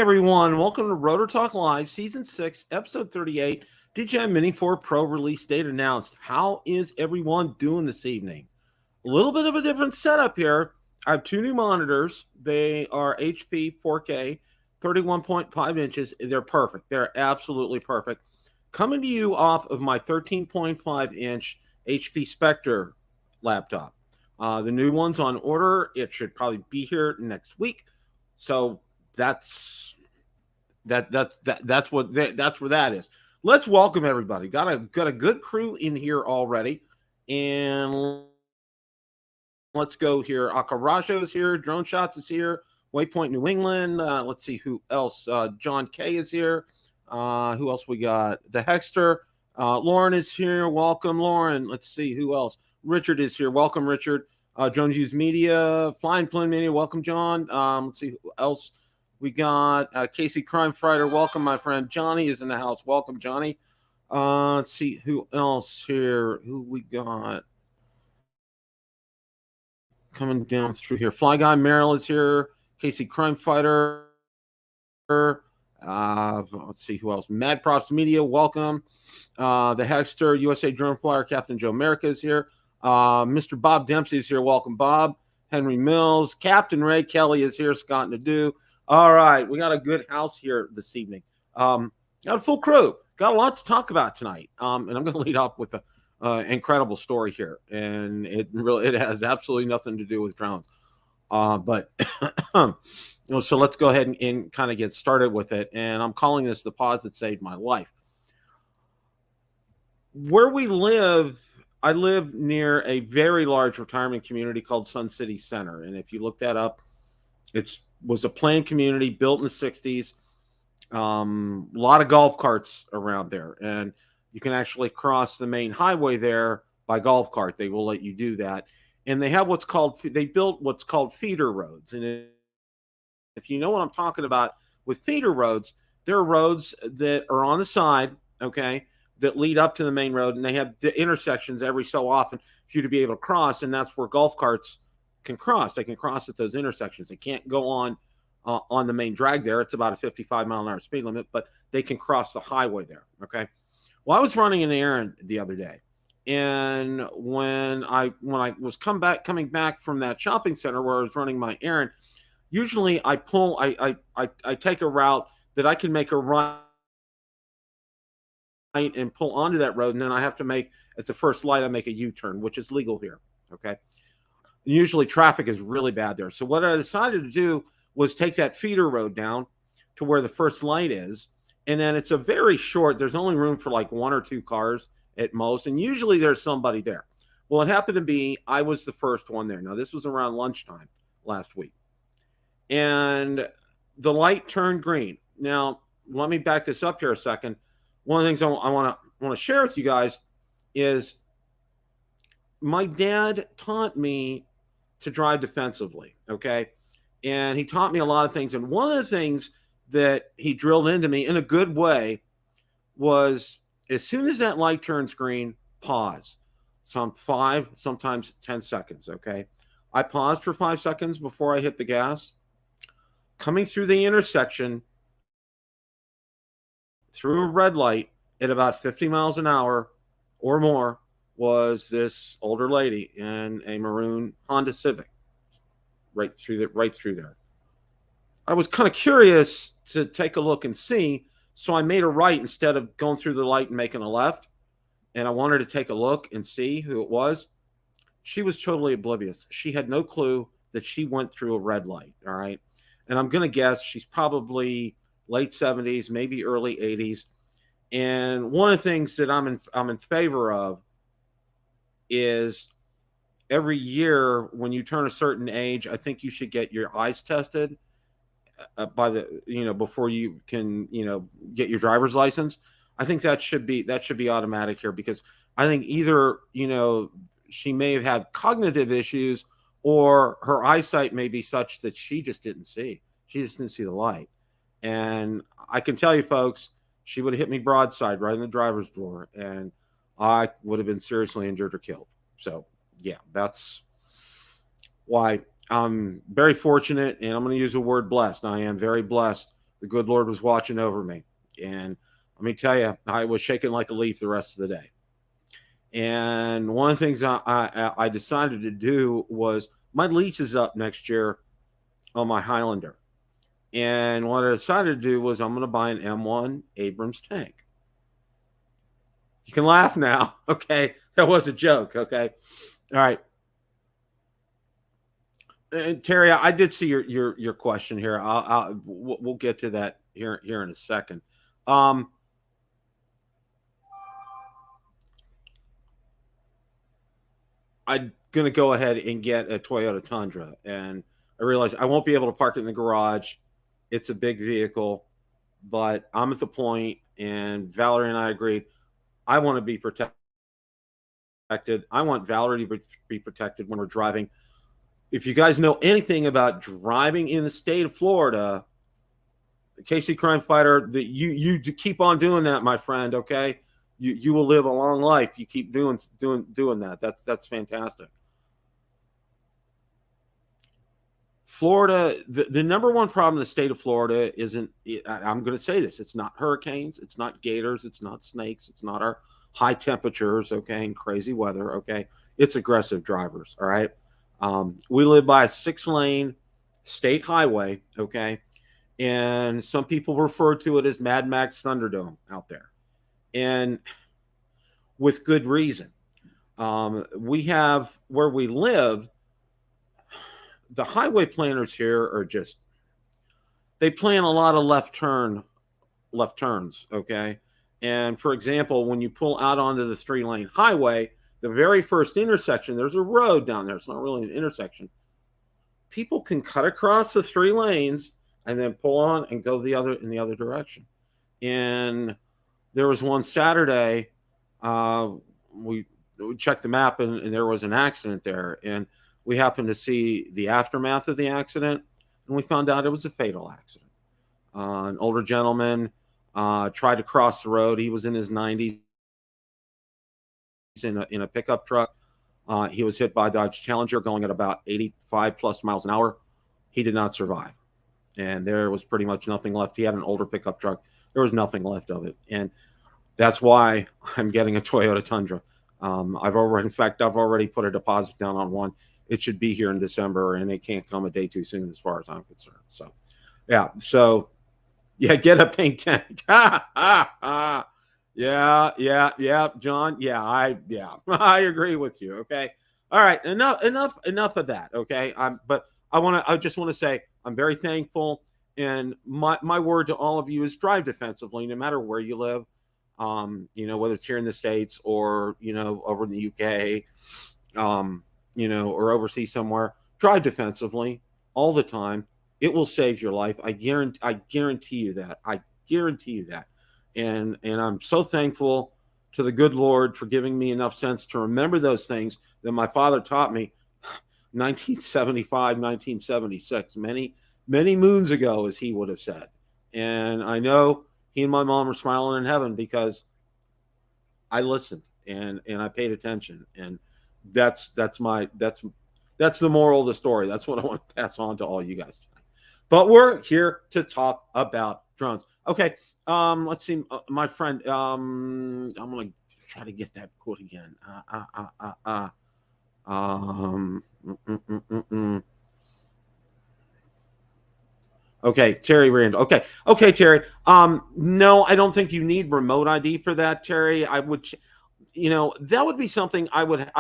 everyone. Welcome to Rotor Talk Live, Season 6, Episode 38. DJI Mini 4 Pro release date announced. How is everyone doing this evening? A little bit of a different setup here. I have two new monitors. They are HP 4K, 31.5 inches. They're perfect. They're absolutely perfect. Coming to you off of my 13.5-inch HP Spectre laptop. The new one's on order. It should probably be here next week. So that's where that is. Let's welcome everybody. Got a good crew in here already, and let's go here. Akarajo is here. Drone Shots is here. Waypoint New England. Let's see who else. John K is here. Who else we got? The Hexter. Lauren is here. Welcome, Lauren. Let's see who else. Richard is here. Welcome, Richard. Jones Hughes Media. Flying Plane Media. Welcome, John. Let's see who else. We got Casey Crime Fighter. Welcome, my friend. Johnny is in the house. Welcome, Johnny. Let's see who else here. Who we got coming down through here. Fly Guy Merrill is here. Casey Crime Fighter. Let's see who else. Mad Props Media. Welcome. The Hexter, USA Drone Flyer. Captain Joe America is here. Mr. Bob Dempsey is here. Welcome, Bob. Henry Mills. Captain Ray Kelly is here. Scott Nadeau. All right, we got a good house here this evening. Got a full crew. Got a lot to talk about tonight. And I'm going to lead off with an incredible story here, and it has absolutely nothing to do with drones. But so let's go ahead and kind of get started with it. And I'm calling this the pause that saved my life. Where we live, I live near a very large retirement community called Sun City Center, and if you look that up, it was a planned community built in the 60s. A lot of golf carts around there, and you can actually cross the main highway there by golf cart. They will let you do that. And they have they built what's called feeder roads. And if you know what I'm talking about with feeder roads, there are roads that are on the side, okay, that lead up to the main road, and they have the intersections every so often for you to be able to cross, and that's where golf carts can cross. They can cross at those intersections. They can't go on the main drag there. It's about a 55-mile-an-hour speed limit, but they can cross the highway there, okay? Well, I was running an errand the other day, and when I was coming back from that shopping center where I was running my errand, usually I take a route that I can make a right and pull onto that road, and then I have to make, at the first light, I make a U-turn, which is legal here, okay? Usually traffic is really bad there. So what I decided to do was take that feeder road down to where the first light is. And then it's a very short, there's only room for like one or two cars at most. And usually there's somebody there. Well, it happened to be, I was the first one there. Now, this was around lunchtime last week. And the light turned green. Now, let me back this up here a second. One of the things I want to share with you guys is my dad taught me to drive defensively, okay? And he taught me a lot of things. And one of the things that he drilled into me in a good way was, as soon as that light turns green, pause. Some 5, sometimes 10 seconds, okay? I paused for 5 seconds before I hit the gas. Coming through the intersection, through a red light at about 50 miles an hour or more, was this older lady in a maroon Honda Civic, right through there. I was kind of curious to take a look and see, so I made a right instead of going through the light and making a left. And I wanted to take a look and see who it was. She was totally oblivious. She had no clue that she went through a red light. All right, and I'm gonna guess she's probably late 70s, maybe early 80s. And one of the things that I'm in favor of is every year when you turn a certain age, I think you should get your eyes tested before you can, get your driver's license. I think that should be automatic here, because I think either, she may have had cognitive issues, or her eyesight may be such that she just didn't see the light. And I can tell you, folks, she would have hit me broadside right in the driver's door, and I would have been seriously injured or killed. So, yeah, that's why I'm very fortunate, and I'm going to use the word blessed. I am very blessed the good Lord was watching over me. And let me tell you, I was shaking like a leaf the rest of the day. And one of the things I decided to do was my lease is up next year on my Highlander. And what I decided to do was I'm going to buy an M1 Abrams tank. You can laugh now. Okay. That was a joke. Okay. All right. And Terry, I did see your question here. We'll get to that here in a second. I'm gonna go ahead and get a Toyota Tundra, and I realize I won't be able to park it in the garage. It's a big vehicle, but I'm at the point, and Valerie and I agreed. I want to be protected. I want Valerie to be protected when we're driving. If you guys know anything about driving in the state of Florida, Casey Crime Fighter, that you keep on doing that, my friend. Okay, you will live a long life. You keep doing that. That's fantastic. Florida, the number one problem in the state of Florida isn't. I'm going to say this: it's not hurricanes, it's not gators, it's not snakes, it's not our high temperatures. Okay, and crazy weather. Okay, it's aggressive drivers. All right. We live by a 6-lane state highway. Okay, and some people refer to it as Mad Max Thunderdome out there, and with good reason. We have where we live, the highway planners here are just, they plan a lot of left turns. Okay, and for example, when you pull out onto the 3-lane highway, the very first intersection, there's a road down there. It's not really an intersection. People can cut across the 3 lanes and then pull on and go in the other direction. And there was one Saturday, we checked the map, and there was an accident there, and we happened to see the aftermath of the accident, and we found out it was a fatal accident. An older gentleman tried to cross the road. He was in his 90s in a pickup truck. He was hit by a Dodge Challenger going at about 85 plus miles an hour. He did not survive. And there was pretty much nothing left. He had an older pickup truck. There was nothing left of it. And that's why I'm getting a Toyota Tundra. I've already put a deposit down on one. It should be here in December, and it can't come a day too soon as far as I'm concerned. So, yeah. So, yeah, get a pink tank. Yeah, John. Yeah, I agree with you. Okay. All right. Enough of that. Okay. I just want to say I'm very thankful. And my word to all of you is drive defensively, no matter where you live. Whether it's here in the States or, over in the UK, or overseas somewhere, drive defensively all the time. It will save your life. I guarantee you that. I guarantee you that. And I'm so thankful to the good Lord for giving me enough sense to remember those things that my father taught me 1975, 1976, many moons ago, as he would have said. And I know he and my mom are smiling in heaven because I listened and I paid attention. And that's the moral of the story. That's what I want to pass on to all you guys tonight. But we're here to talk about drones. Okay. Let's see, my friend. I'm gonna try to get that quote again. Okay, Terry Randall. Okay, Terry. No, I don't think you need remote ID for that, Terry. I would, that would be something I would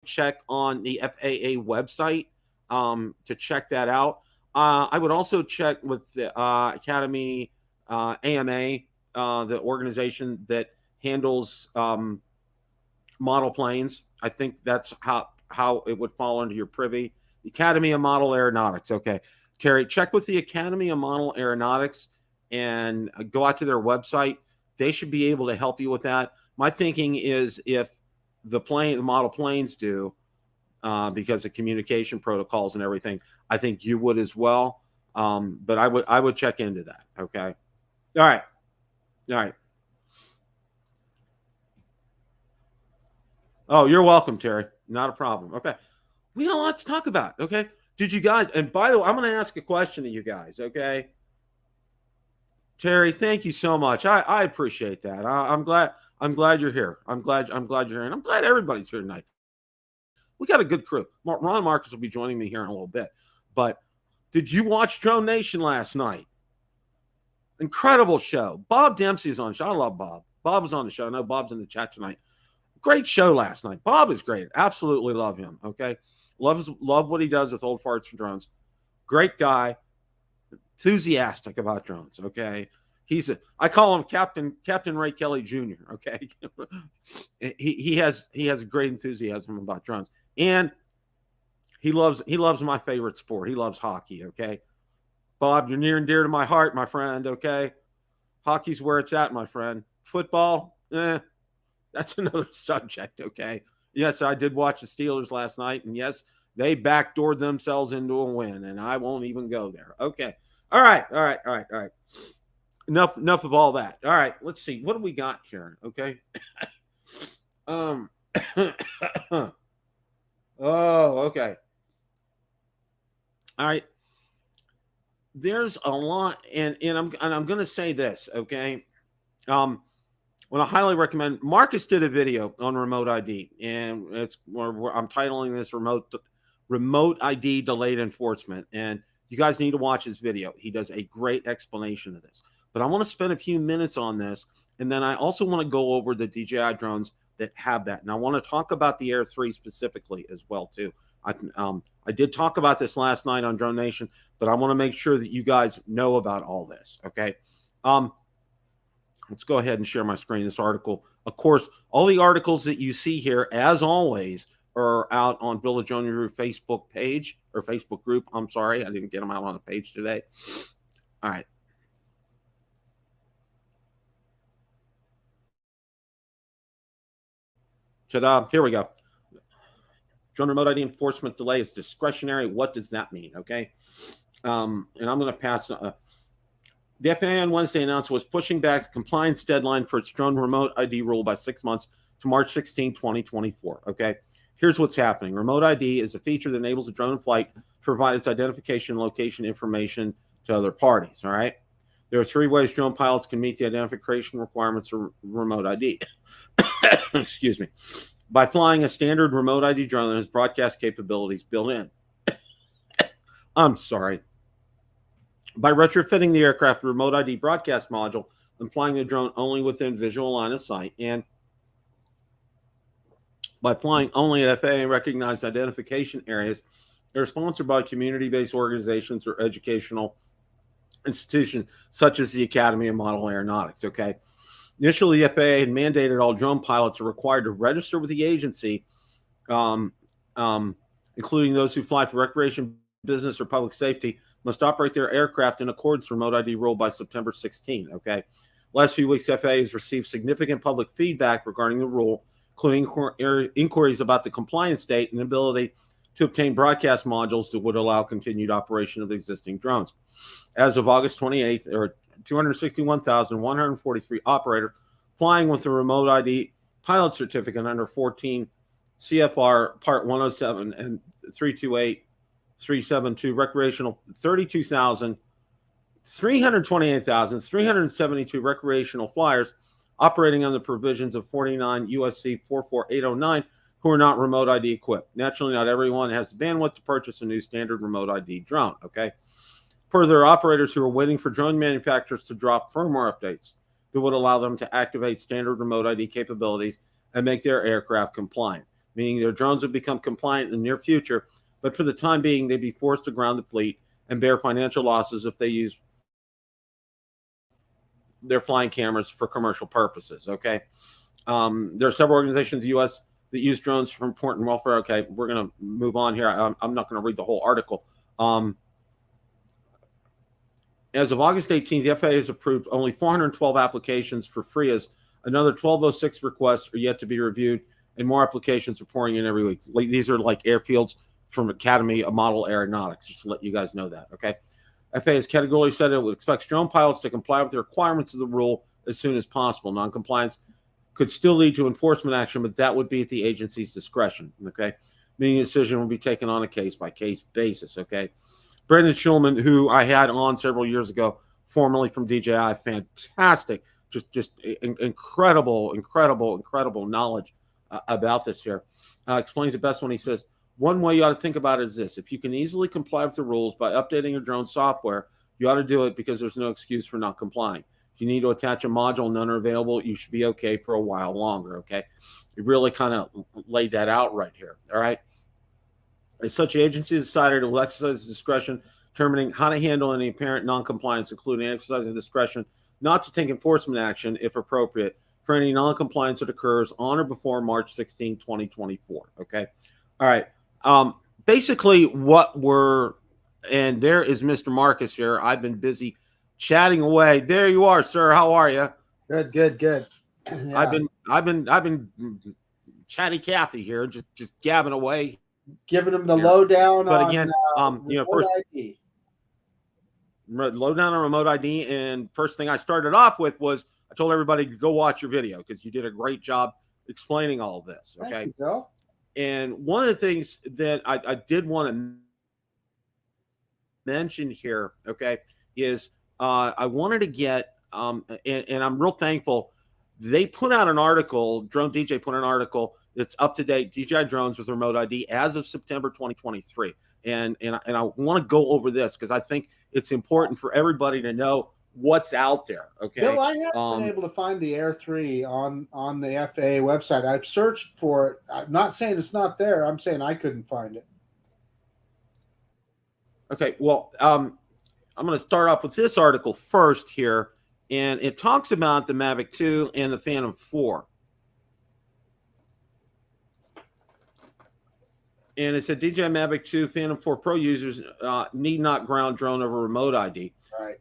check on the FAA website to check that out. I would also check with the Academy AMA, the organization that handles model planes. I think that's how it would fall under your privy. The Academy of Model Aeronautics. Okay, Terry, check with the Academy of Model Aeronautics and go out to their website. They should be able to help you with that. My thinking is if the model planes do, because of communication protocols and everything, I think you would as well. But I would check into that. Okay. All right. Oh, you're welcome, Terry. Not a problem. Okay. We got a lot to talk about. Okay. Did you guys, and by the way, I'm going to ask a question to you guys. Okay. Terry, thank you so much. I appreciate that. I'm glad you're here. I'm glad you're here, and I'm glad everybody's here tonight. We got a good crew. Ron Marcus will be joining me here in a little bit. But did you watch Drone Nation last night? Incredible show. Bob Dempsey is on the show. I love Bob. Bob was on the show. I know Bob's in the chat tonight. Great show last night. Bob is great. Absolutely love him. Okay. Love what he does with old farts and drones. Great guy. Enthusiastic about drones. Okay. I call him Captain Ray Kelly Jr. Okay. he has great enthusiasm about drones. And he loves my favorite sport. He loves hockey. Okay. Bob, you're near and dear to my heart, my friend. Okay. Hockey's where it's at, my friend. Football, that's another subject. Okay. Yes, I did watch the Steelers last night, and yes, they backdoored themselves into a win, and I won't even go there. Okay. All right. Enough of all that. All right. Let's see. What do we got here? Okay. Oh, okay. All right. There's a lot, and I'm going to say this, okay? What I highly recommend, Marcus did a video on remote ID, and I'm titling this remote ID delayed enforcement, and you guys need to watch his video. He does a great explanation of this. But I want to spend a few minutes on this, and then I also want to go over the DJI drones that have that. And I want to talk about the Air 3 specifically as well, too. I did talk about this last night on Drone Nation, but I want to make sure that you guys know about all this, okay? Let's go ahead and share my screen. This article, of course, all the articles that you see here, as always, are out on Bill of Drone Review Facebook page, or Facebook group. I'm sorry, I didn't get them out on the page today. All right. Ta-da, here we go. Drone remote ID enforcement delay is discretionary. What does that mean? Okay. And I'm going to pass. The FAA on Wednesday announced it was pushing back the compliance deadline for its drone remote ID rule by 6 months to March 16, 2024. Okay. Here's what's happening. Remote ID is a feature that enables a drone in flight to provide its identification and location information to other parties. All right. There are 3 ways drone pilots can meet the identification requirements of remote ID. Excuse me. By flying a standard remote ID drone that has broadcast capabilities built in. I'm sorry. By retrofitting the aircraft remote ID broadcast module and flying the drone only within visual line of sight, and by flying only at FAA-recognized identification areas that are sponsored by community-based organizations or educational institutions, such as the Academy of Model Aeronautics, okay? Initially, the FAA had mandated all drone pilots are required to register with the agency, including those who fly for recreation, business, or public safety, must operate their aircraft in accordance with remote ID rule by September 16, okay? Last few weeks, FAA has received significant public feedback regarding the rule, including inquiries about the compliance date and ability to obtain broadcast modules that would allow continued operation of existing drones. As of August 28th, there are 261,143 operators flying with a remote ID pilot certificate under 14 CFR Part 107 and 328.372 recreational 328,372 recreational flyers operating on the provisions of 49 USC 44809 who are not remote ID equipped. Naturally, not everyone has the bandwidth to purchase a new standard remote ID drone, okay? Further, operators who are waiting for drone manufacturers to drop firmware updates that would allow them to activate standard remote ID capabilities and make their aircraft compliant, meaning their drones would become compliant in the near future, but for the time being, they'd be forced to ground the fleet and bear financial losses if they use their flying cameras for commercial purposes, okay? There are several organizations in the U.S. that use drones for important welfare. Okay, we're going to move on here. I'm not going to read the whole article. As of August 18th, the FAA has approved only 412 applications for FRIAs. Another 1206 requests are yet to be reviewed, and more applications are pouring in every week. These are like airfields from Academy of Model Aeronautics, just to let you guys know that, okay? FAA has categorically said it would expect drone pilots to comply with the requirements of the rule as soon as possible. Noncompliance could still lead to enforcement action, but that would be at the agency's discretion, okay? Meaning a decision will be taken on a case-by-case basis, okay? Brendan Schulman, who I had on several years ago formerly from DJI. Fantastic, just incredible knowledge about this here. Explains it best when he says, one way you ought to think about it is this: if you can easily comply with the rules by updating your drone software, you ought to do it because there's no excuse for not complying. If you need to attach a module and none are available, you should be okay for a while longer, okay? You really kind of laid that out right here, all right? If such agency decided to exercise discretion, determining how to handle any apparent noncompliance, including exercising discretion not to take enforcement action, if appropriate, for any noncompliance that occurs on or before March 16, 2024, okay? All right. Basically what we're, and there is Mr. Marcus here. I've been busy chatting away. There you are, sir. How are you? Good. Yeah. I've been chatty Cathy here, just gabbing away, giving them the lowdown. But again, first ID. Lowdown on remote ID. And first thing I started off with was I told everybody to go watch your video because you did a great job explaining all of this. Okay. Thank you, Bill. And one of the things that I did want to mention here, okay, is I wanted to get, and I'm real thankful, they put out an article, Drone DJ put an article that's up to date, DJI drones with remote ID as of September 2023. And I want to go over this because I think it's important for everybody to know what's out there. Okay. Bill, I haven't been able to find the Air 3 on the FAA website. I've searched for it. I'm not saying it's not there. I'm saying I couldn't find it. Okay. Well, I'm going to start off with this article first here, and it talks about the Mavic 2 and the Phantom 4. And it said DJI Mavic 2 Phantom 4 Pro users need not ground drone over remote ID. Right.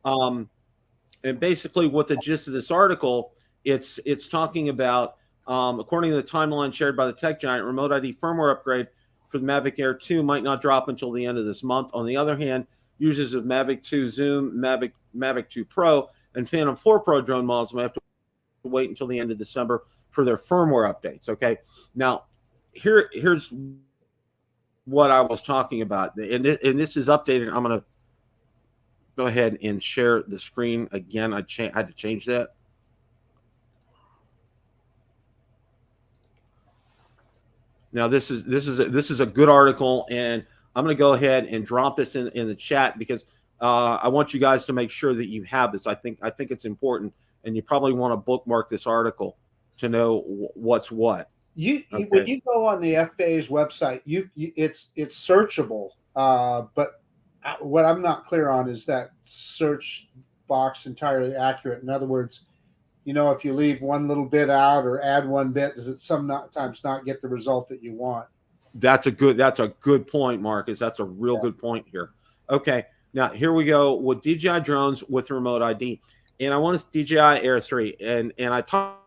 And basically what the gist of this article, it's talking about, according to the timeline shared by the tech giant, remote ID firmware upgrade for the Mavic Air 2 might not drop until the end of this month. On the other hand, users of Mavic 2 Zoom, Mavic 2 Pro, and Phantom 4 Pro drone models may have to wait until the end of December for their firmware updates. Okay. Now, here's what I was talking about, and this is updated. I'm going to go ahead and share the screen again. I had to change that. Now this is a good article, and I'm going to go ahead and drop this in the chat because I want you guys to make sure that you have this. I think it's important, and you probably want to bookmark this article to know what's what. Okay. When you go on the FAA's website, it's searchable, but what I'm not clear on is that search box entirely accurate. In other words, if you leave one little bit out or add one bit, does it sometimes not get the result that you want? That's a good point, Marcus. That's a real good point here. Okay, now here we go with DJI drones with remote ID, and I want to DJI Air 3, and I talked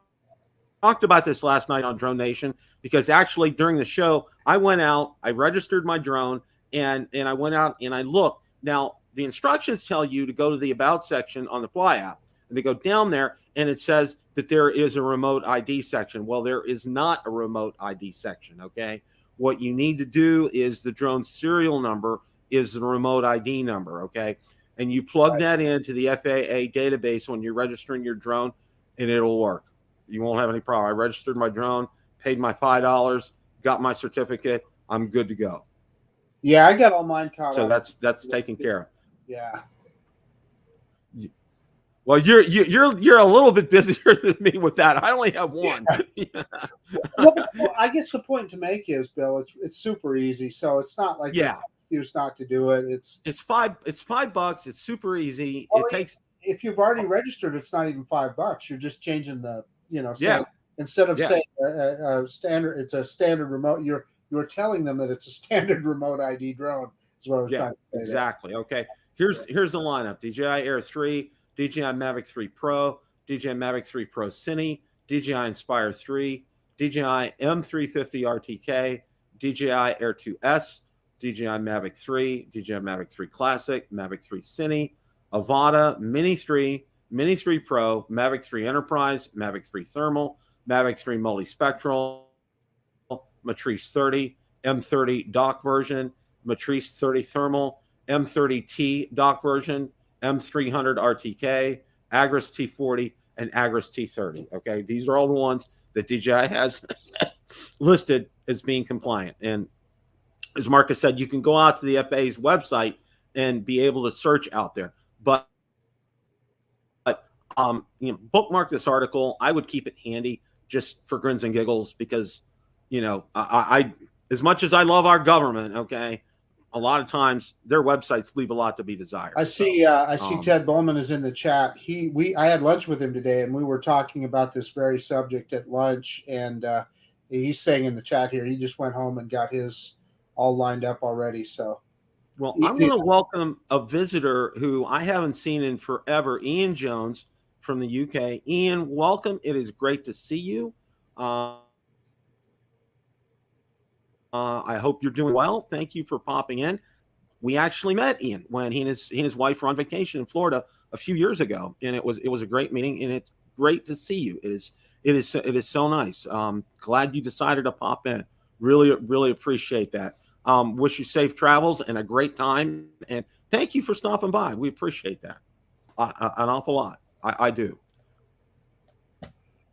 about this last night on Drone Nation because actually during the show I went out, I registered my drone, and I went out and I looked. Now the instructions tell you to go to the About section on the Fly app, and they go down there and it says that there is a remote ID section. Well, there is not a remote ID section. Okay, what you need to do is the drone serial number is the remote ID number. Okay, and you plug that into the FAA database when you're registering your drone, and it'll work. You won't have any problem. I registered my drone, paid my $5, got my certificate. I'm good to go. Yeah, I got all mine caught up. So that's taken care of. Yeah. Well, you're a little bit busier than me with that. I only have one. Well, I guess the point to make is, Bill, it's super easy. So it's not like excuse not to do it. It's $5. It's super easy. Well, it takes. If you've already registered, it's not even $5. You're just changing the instead of saying a standard, it's a standard remote. You're telling them that it's a standard remote ID drone. Is what I was trying to say. Exactly. There. Okay. Here's the lineup: DJI Air 3, DJI Mavic 3 Pro, DJI Mavic 3 Pro Cine, DJI Inspire 3, DJI M350 RTK, DJI Air 2S, DJI Mavic 3, DJI Mavic 3 Classic, Mavic 3 Cine, Avata, Mini 3, Mini 3 Pro, Mavic 3 Enterprise, Mavic 3 Thermal, Mavic 3 Multispectral, Matrice 30, M30 dock version, Matrice 30 Thermal, M30T dock version, M300 RTK, Agris T40, and Agris T30. Okay, these are all the ones that DJI has listed as being compliant. And as Marcus said, you can go out to the FAA's website and be able to search out there. But bookmark this article. I would keep it handy just for grins and giggles because, I as much as I love our government, okay, a lot of times their websites leave a lot to be desired. I see Ted Bowman is in the chat. I had lunch with him today, and we were talking about this very subject at lunch. And he's saying in the chat here, he just went home and got his all lined up already. So, well, I'm going to welcome a visitor who I haven't seen in forever, Ian Jones from the UK. Ian, welcome. It is great to see you. I hope you're doing well. Thank you for popping in. We actually met Ian when he and his wife were on vacation in Florida a few years ago, and it was a great meeting, and it's great to see you. It is so nice. Glad you decided to pop in. Really appreciate that. Wish you safe travels and a great time, and thank you for stopping by. We appreciate that an awful lot. I do.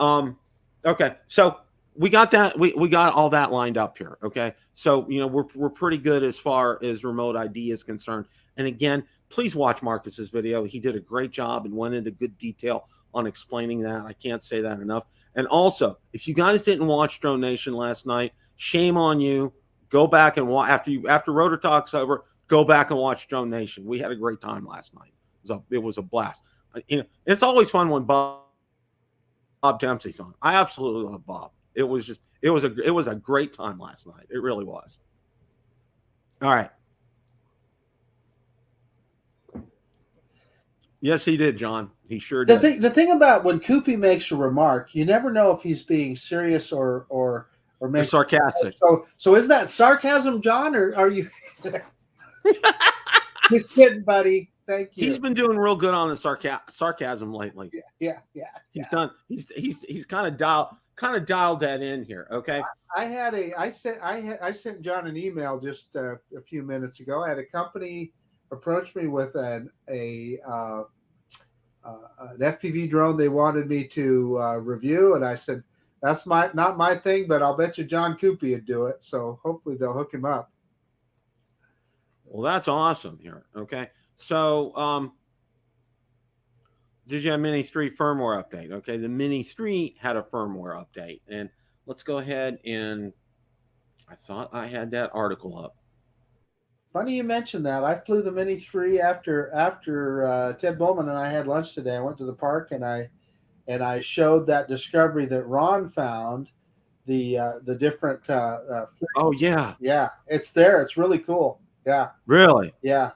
Okay, so we got that. We got all that lined up here. Okay, so we're pretty good as far as remote ID is concerned. And again, please watch Marcus's video. He did a great job and went into good detail on explaining that. I can't say that enough. And also, if you guys didn't watch Drone Nation last night, shame on you. Go back and watch after Rotor Talk's over. Go back and watch Drone Nation. We had a great time last night. It was a blast. It's always fun when Bob Dempsey's on. I absolutely love Bob. It was a great time last night. It really was. All right. Yes, he did, John. He sure did. The thing about when Koopy makes a remark, you never know if he's being serious or making sarcastic. So is that sarcasm, John, or are you just kidding, buddy? Thank you. He's been doing real good on the sarcasm lately. Yeah. He's done. He's kind of dialed that in here. Okay. I sent John an email just a few minutes ago. I had a company approach me with an FPV drone they wanted me to review, and I said that's not my thing, but I'll bet you John Koopy would do it. So hopefully they'll hook him up. Well, that's awesome here. Okay. So, DJI Mini 3 firmware update. Okay, the Mini 3 had a firmware update, and let's go ahead and I thought I had that article up. Funny you mentioned that. I flew the Mini 3 after Ted Bowman and I had lunch today. I went to the park and I showed that discovery that Ron found, the different. Oh yeah, it's there. It's really cool. Yeah. Really? Yeah.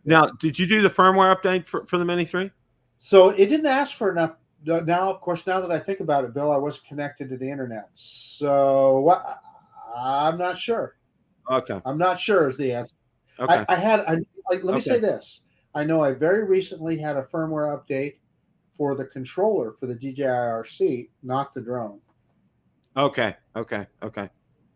Now, did you do the firmware update for the Mini 3? So it didn't ask for enough. Now, of course, now that I think about it, Bill, I wasn't connected to the internet. So I'm not sure. Okay. I'm not sure is the answer. Okay. Let me say this. I know I very recently had a firmware update for the controller for the DJI RC, not the drone. Okay.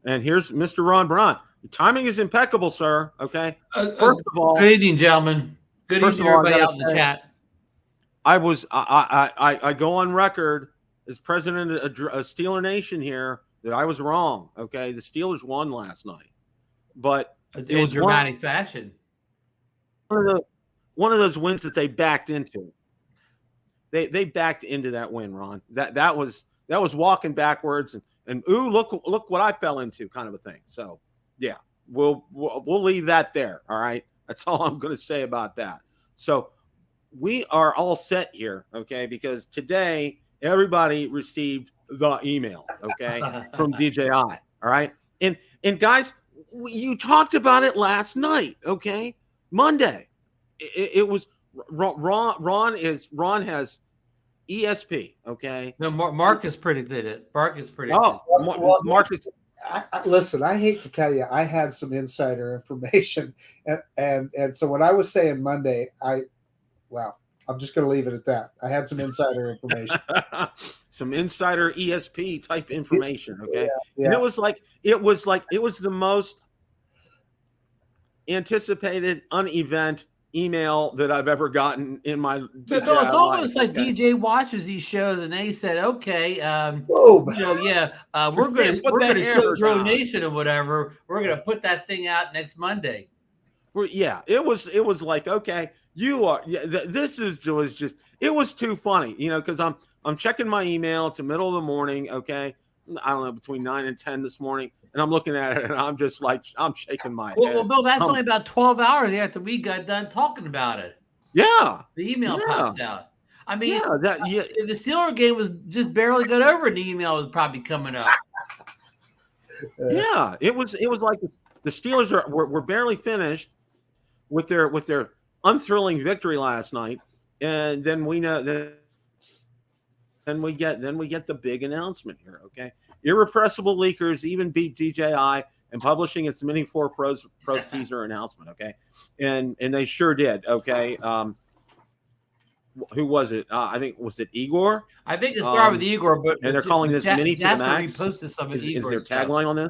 And here's Mr. Ron Braun. Your timing is impeccable, sir. Okay. First of all, good evening, gentlemen. Good evening, everybody out in the chat. I go on record as president of Steeler Nation here that I was wrong. Okay, the Steelers won last night, but it was dramatic fashion. One of those wins that they backed into. They backed into that win, Ron. That was walking backwards and ooh, look what I fell into, kind of a thing. So yeah, we'll leave that there. All right, that's all I'm going to say about that. So we are all set here, okay? Because today everybody received the email, okay, from DJI. All right, and guys, you talked about it last night, okay? Monday, it was Ron has ESP, okay? No, Marcus predicted it. Marcus predicted. Well, Marcus. Listen, I hate to tell you, I had some insider information, and so when I was saying Monday, I'm just going to leave it at that. I had some insider information, some insider ESP type information, okay? Yeah. And it was the most anticipated unevent email that I've ever gotten in my But DJI Bill, it's almost life, like DJ watches these shows, and they said, "Okay, Boom. we're Put gonna the show hammer Drone down. Nation or whatever. We're gonna put that thing out next Monday." Yeah, it was like, okay, you are. Yeah, was just, it was too funny, because I'm checking my email. It's the middle of the morning. Okay, I don't know, between 9 and 10 this morning, and I'm looking at it, and I'm just like, I'm shaking my head. Well, Bill, that's only about 12 hours after we got done talking about it. Yeah, The email pops out. I mean, the Steeler game was just barely got over, and the email was probably coming up. Yeah, it was like the Steelers were barely finished with their unthrilling victory last night, and then we know then we get the big announcement here. Okay, Irrepressible Leakers even beat DJI in publishing its Mini 4 Pro teaser announcement. Okay, and they sure did. Okay, who was it? I think, was it Igor? I think it started with Igor, but and they're calling this Mini to the max. Reposted some of is their tagline on this?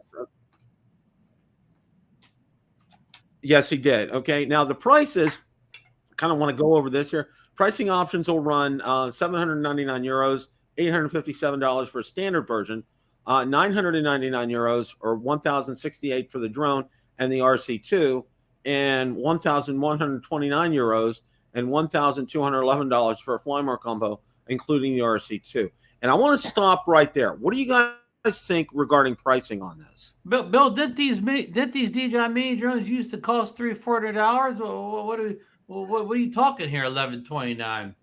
Yes, he did. Okay, now the prices, kind of want to go over this here. Pricing options will run 799 euros, $857 for a standard version, 999 euros or 1,068 for the drone and the RC2, and 1,129 euros and $1,211 for a Firmware combo, including the RC2. And I want to stop right there. What do you guys think regarding pricing on this? Bill, did these DJI Mini drones used to cost $300-$400? What are you talking here? $1,129.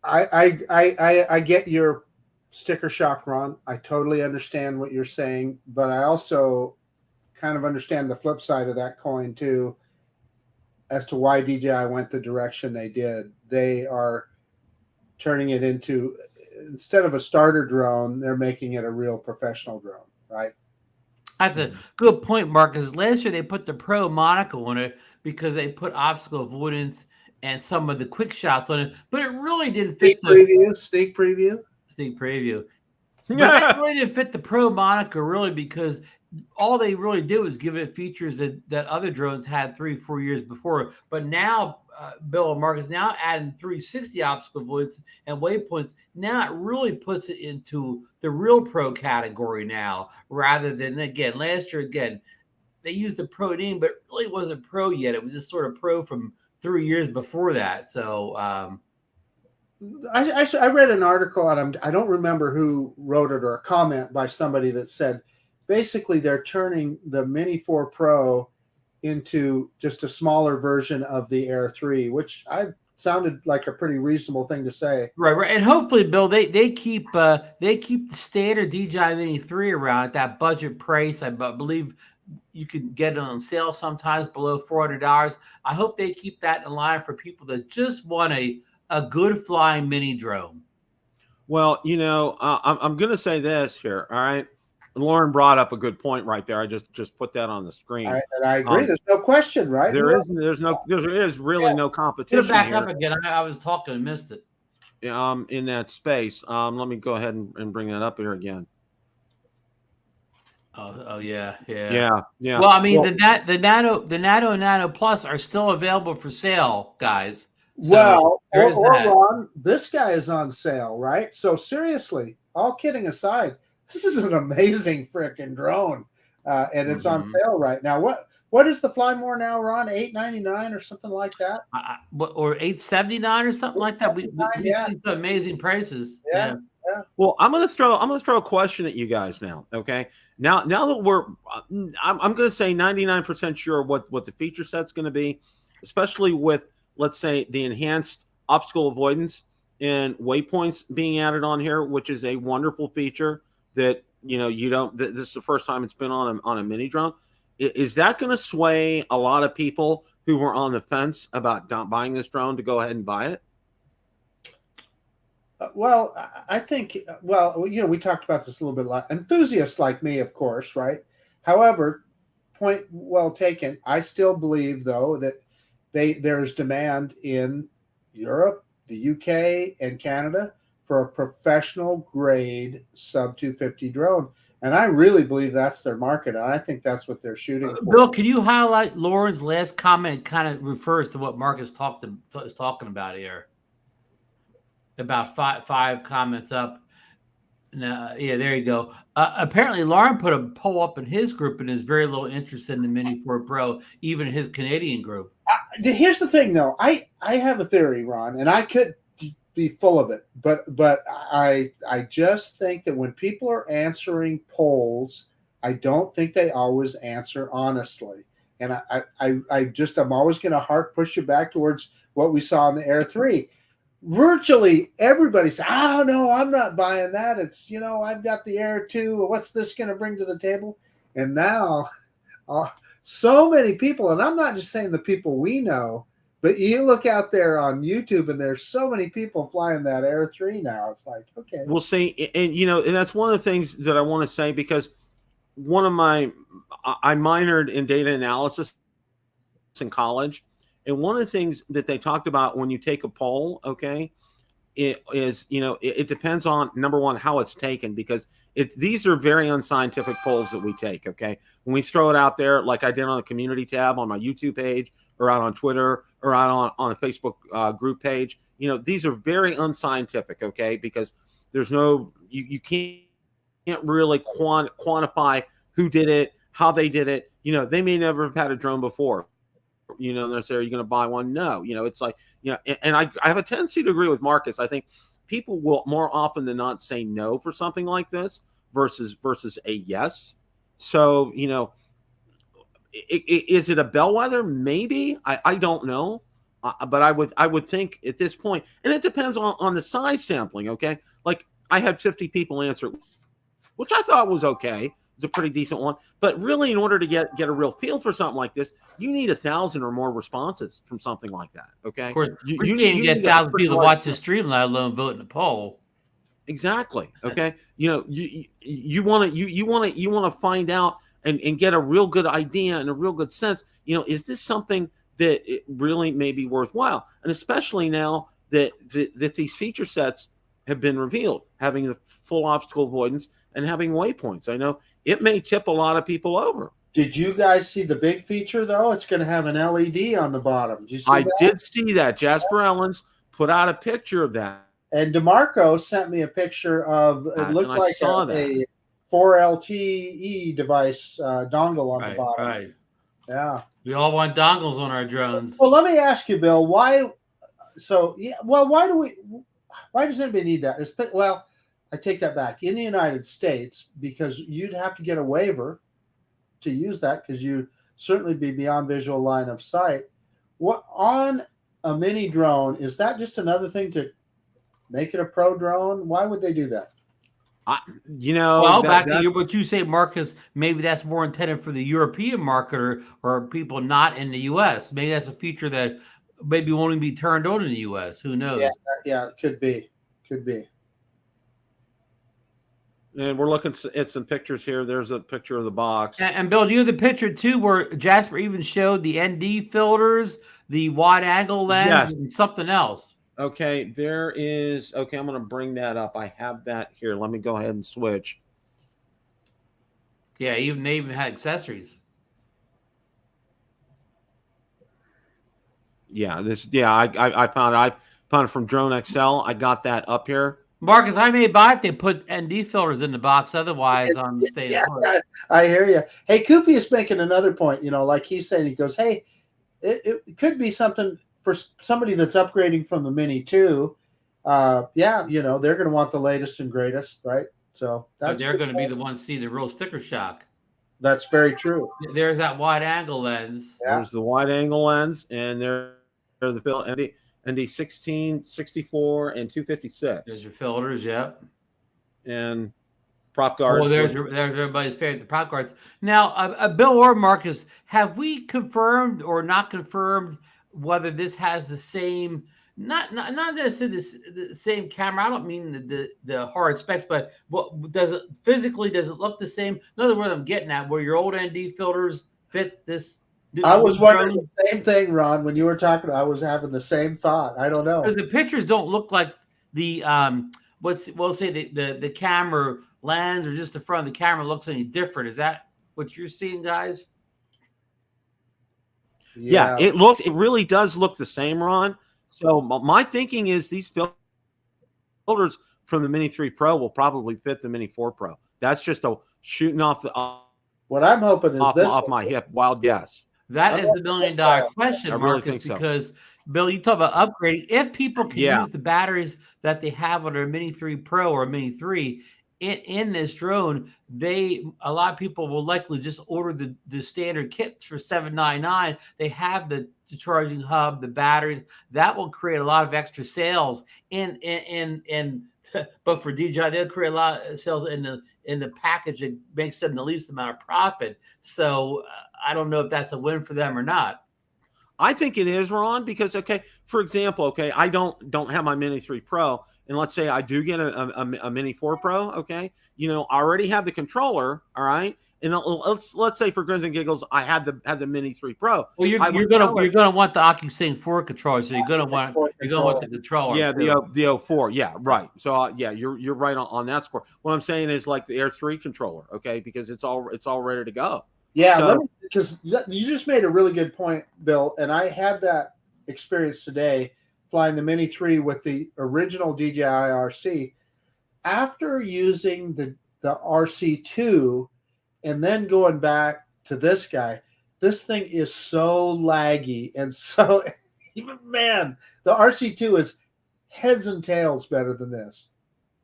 I get your sticker shock, Ron. I totally understand what you're saying, but I also kind of understand the flip side of that coin too, as to why DJI went the direction they did. They are turning it into, instead of a starter drone, they're making it a real professional drone, right? That's a good point, Marcus. Last year they put the Pro moniker on it because they put obstacle avoidance and some of the quick shots on it, but it really didn't fit Sneak preview. But that really didn't fit the Pro moniker, really, because all they really did was give it features that other drones had 3-4 years before. But now, Bill and Marcus, now adding 360 obstacle avoidance and waypoints, now it really puts it into the real Pro category now, rather than, again, last year, they used the Pro name, but it really wasn't Pro yet. It was just sort of Pro from 3 years before that. So I read an article, and I don't remember who wrote it, or a comment by somebody that said, basically they're turning the Mini 4 Pro into just a smaller version of the Air 3, which sounded like a pretty reasonable thing to say. Right. And hopefully, Bill, they keep the standard DJI Mini 3 around at that budget price. I believe you could get it on sale sometimes below $400. I hope they keep that in line for people that just want a good flying mini drone. Well, I'm going to say this here. All right. Lauren brought up a good point right there. I just put that on the screen. And I agree. There's no question, right? There is really no competition. Put it back up again. I was talking and missed it. In that space. Let me go ahead and bring that up here again. Oh yeah. Well, I mean, the Nano Plus are still available for sale, guys. So hold on. This guy is on sale, right? So seriously, all kidding aside, this is an amazing freaking drone, and it's on sale right now. What is the Fly More now, Ron? $899 or something like that, or $879 or something like that. We see some amazing prices. Yeah. Well, I'm gonna throw a question at you guys now. Okay, now that I'm gonna say 99% sure what the feature set's gonna be, especially with, let's say, the enhanced obstacle avoidance and waypoints being added on here, which is a wonderful feature that you don't. This is the first time it's been on a mini drone. Is that going to sway a lot of people who were on the fence about not buying this drone to go ahead and buy it? Well, I think, we talked about this a little bit. Enthusiasts like me, of course, right? However, point well taken. I still believe, though, that there's demand in Europe, the UK, and Canada for a professional grade sub 250 drone. And I really believe that's their market. And I think that's what they're shooting for. Bill, can you highlight Lauren's last comment? It kind of refers to what Marcus is talking about here. About five comments up. No, yeah, there you go. Apparently, Lauren put a poll up in his group and is very little interest in the Mini 4 Pro, even his Canadian group. Here's the thing, though. I have a theory, Ron, and I could be full of it, but I just think that when people are answering polls, I don't think they always answer honestly. And I'm always going to push you back towards what we saw in the Air 3. Virtually everybody said, "Oh no, I'm not buying that. It's I've got the Air 2. What's this going to bring to the table?" And now, so many people, and I'm not just saying the people we know, but you look out there on YouTube, and there's so many people flying that Air 3 now. It's like, okay, we'll see, and that's one of the things that I want to say, because I minored in data analysis in college. And one of the things that they talked about when you take a poll, okay, it is, it depends on, number one, how it's taken, because these are very unscientific polls that we take, okay? When we throw it out there, like I did on the community tab on my YouTube page, or out on Twitter, or out on a Facebook group page, these are very unscientific, okay? Because there's no, you can't really quantify who did it, how they did it. They may never have had a drone before. They're saying, are you going to buy one? No. It's like, and I have a tendency to agree with Marcus. I think people will more often than not say no for something like this versus a yes. So, is it a bellwether? Maybe. I don't know. But I would think at this point, and it depends on the size sampling. Okay. Like I had 50 people answer, which I thought was okay. It's a pretty decent one, but really, in order to get a real feel for something like this, you need 1,000 or more responses from something like that. Okay, of course, you can't get 1,000 people to watch the stream, let alone vote in a poll. Exactly. Okay, you want to find out and get a real good idea and a real good sense. Is this something that it really may be worthwhile, and especially now that these feature sets have been revealed, having the full obstacle avoidance and having waypoints. I know it may tip a lot of people over. Did you guys see the big feature, though? It's going to have an LED on the bottom. Did you see that? Did see that. Jasper Ellens put out a picture of that. And DeMarco sent me a picture of, it looked like a 4LTE device dongle on the bottom. Right. Yeah. We all want dongles on our drones. Well, let me ask you, Bill, why does anybody need that? Well, I take that back. In the United States, because you'd have to get a waiver to use that, because you'd certainly be beyond visual line of sight. What on a mini drone, is that just another thing to make it a pro drone? Why would they do that? Well, back to what you say, Marcus, maybe that's more intended for the European market or people not in the U.S. Maybe that's a feature that maybe won't even be turned on in the U.S. Who knows? Yeah, it could be. And we're looking at some pictures here. There's a picture of the box. And Bill, do you have the picture too where Jasper even showed the ND filters, the wide angle lens, and something else? Okay, there is. Okay, I'm going to bring that up. I have that here. Let me go ahead and switch. Yeah, they even had accessories. Yeah, I found it from Drone XL. I got that up here. Marcus, I may buy if they put ND filters in the box. Otherwise, I'm staying. Yeah, I hear you. Hey, Koopy is making another point. Like he's saying, he goes, "Hey, it could be something for somebody that's upgrading from the Mini 2. They're going to want the latest and greatest, right? So they're going to be the ones see the real sticker shock. That's very true. There's that wide angle lens. Yeah. There's the wide angle lens, and there's the ND 16, 64, and 256. There's your filters, yep. And prop guards. Oh, there's everybody's favorite, the prop guards. Now, Bill or Marcus, have we confirmed or not confirmed whether this has the same, not necessarily the same camera? I don't mean the hard specs, but does it look the same? In other words, I'm getting at where your old ND filters fit this. I was wondering the same thing, Ron. When you were talking, I was having the same thought. I don't know, because the pictures don't look like the we'll say the camera lens or just the front of the camera looks any different. Is that what you're seeing, guys? Yeah, it really does look the same, Ron. So my thinking is these filters from the Mini 3 Pro will probably fit the Mini 4 Pro. That's just a shooting off the what I'm hoping is off my hip, wild guess. That is the $1 million question, I really Marcus, think so. because Bill, you talk about upgrading. If people can use the batteries that they have on their Mini 3 Pro or Mini 3 in this drone, a lot of people will likely just order the standard kits for $799. They have the charging hub, the batteries. That will create a lot of extra sales but for DJI, they'll create a lot of sales in the package that makes them the least amount of profit. So I don't know if that's a win for them or not. I think it is, Ron, because for example, I don't have my Mini 3 Pro, and let's say I do get a Mini 4 Pro, I already have the controller, all right, and let's say for grins and giggles, I had the Mini 3 Pro. Well, you're gonna want the OcuSync 4 controller, so you're gonna want the controller. Yeah, the 04. Yeah, right. So you're right on that score. What I'm saying is like the Air 3 controller, because it's all ready to go. Yeah, because you just made a really good point, Bill, and I had that experience today flying the Mini 3 with the original DJI RC. After using the RC2 and then going back to this guy, this thing is so laggy and so man, the RC2 is heads and tails better than this.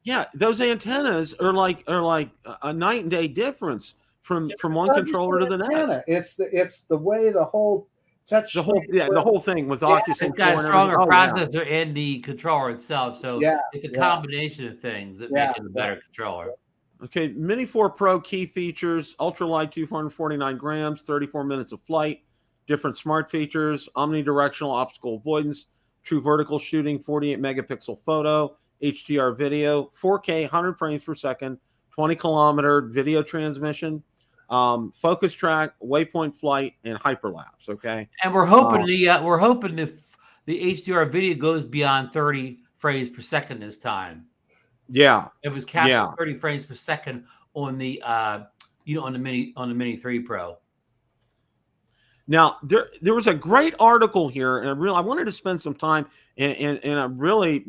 Yeah, those antennas are like a night and day difference from one controller to the next. It's the way the whole touch the whole thing with OcuSync. It's got a stronger processor in the controller itself, so it's a combination of things that make it a better controller. Okay, Mini 4 Pro key features: ultralight 249 grams, 34 minutes of flight, different smart features, omnidirectional optical avoidance, true vertical shooting, 48 megapixel photo, HDR video, 4K 100 frames per second, 20-kilometer video transmission, focus track, waypoint flight, and hyperlapse. Okay, and we're hoping the HDR video goes beyond 30 frames per second this time. Yeah, it was capped at 30 frames per second on the on the Mini 3 Pro. Now there was a great article here, and I wanted to spend some time and I really.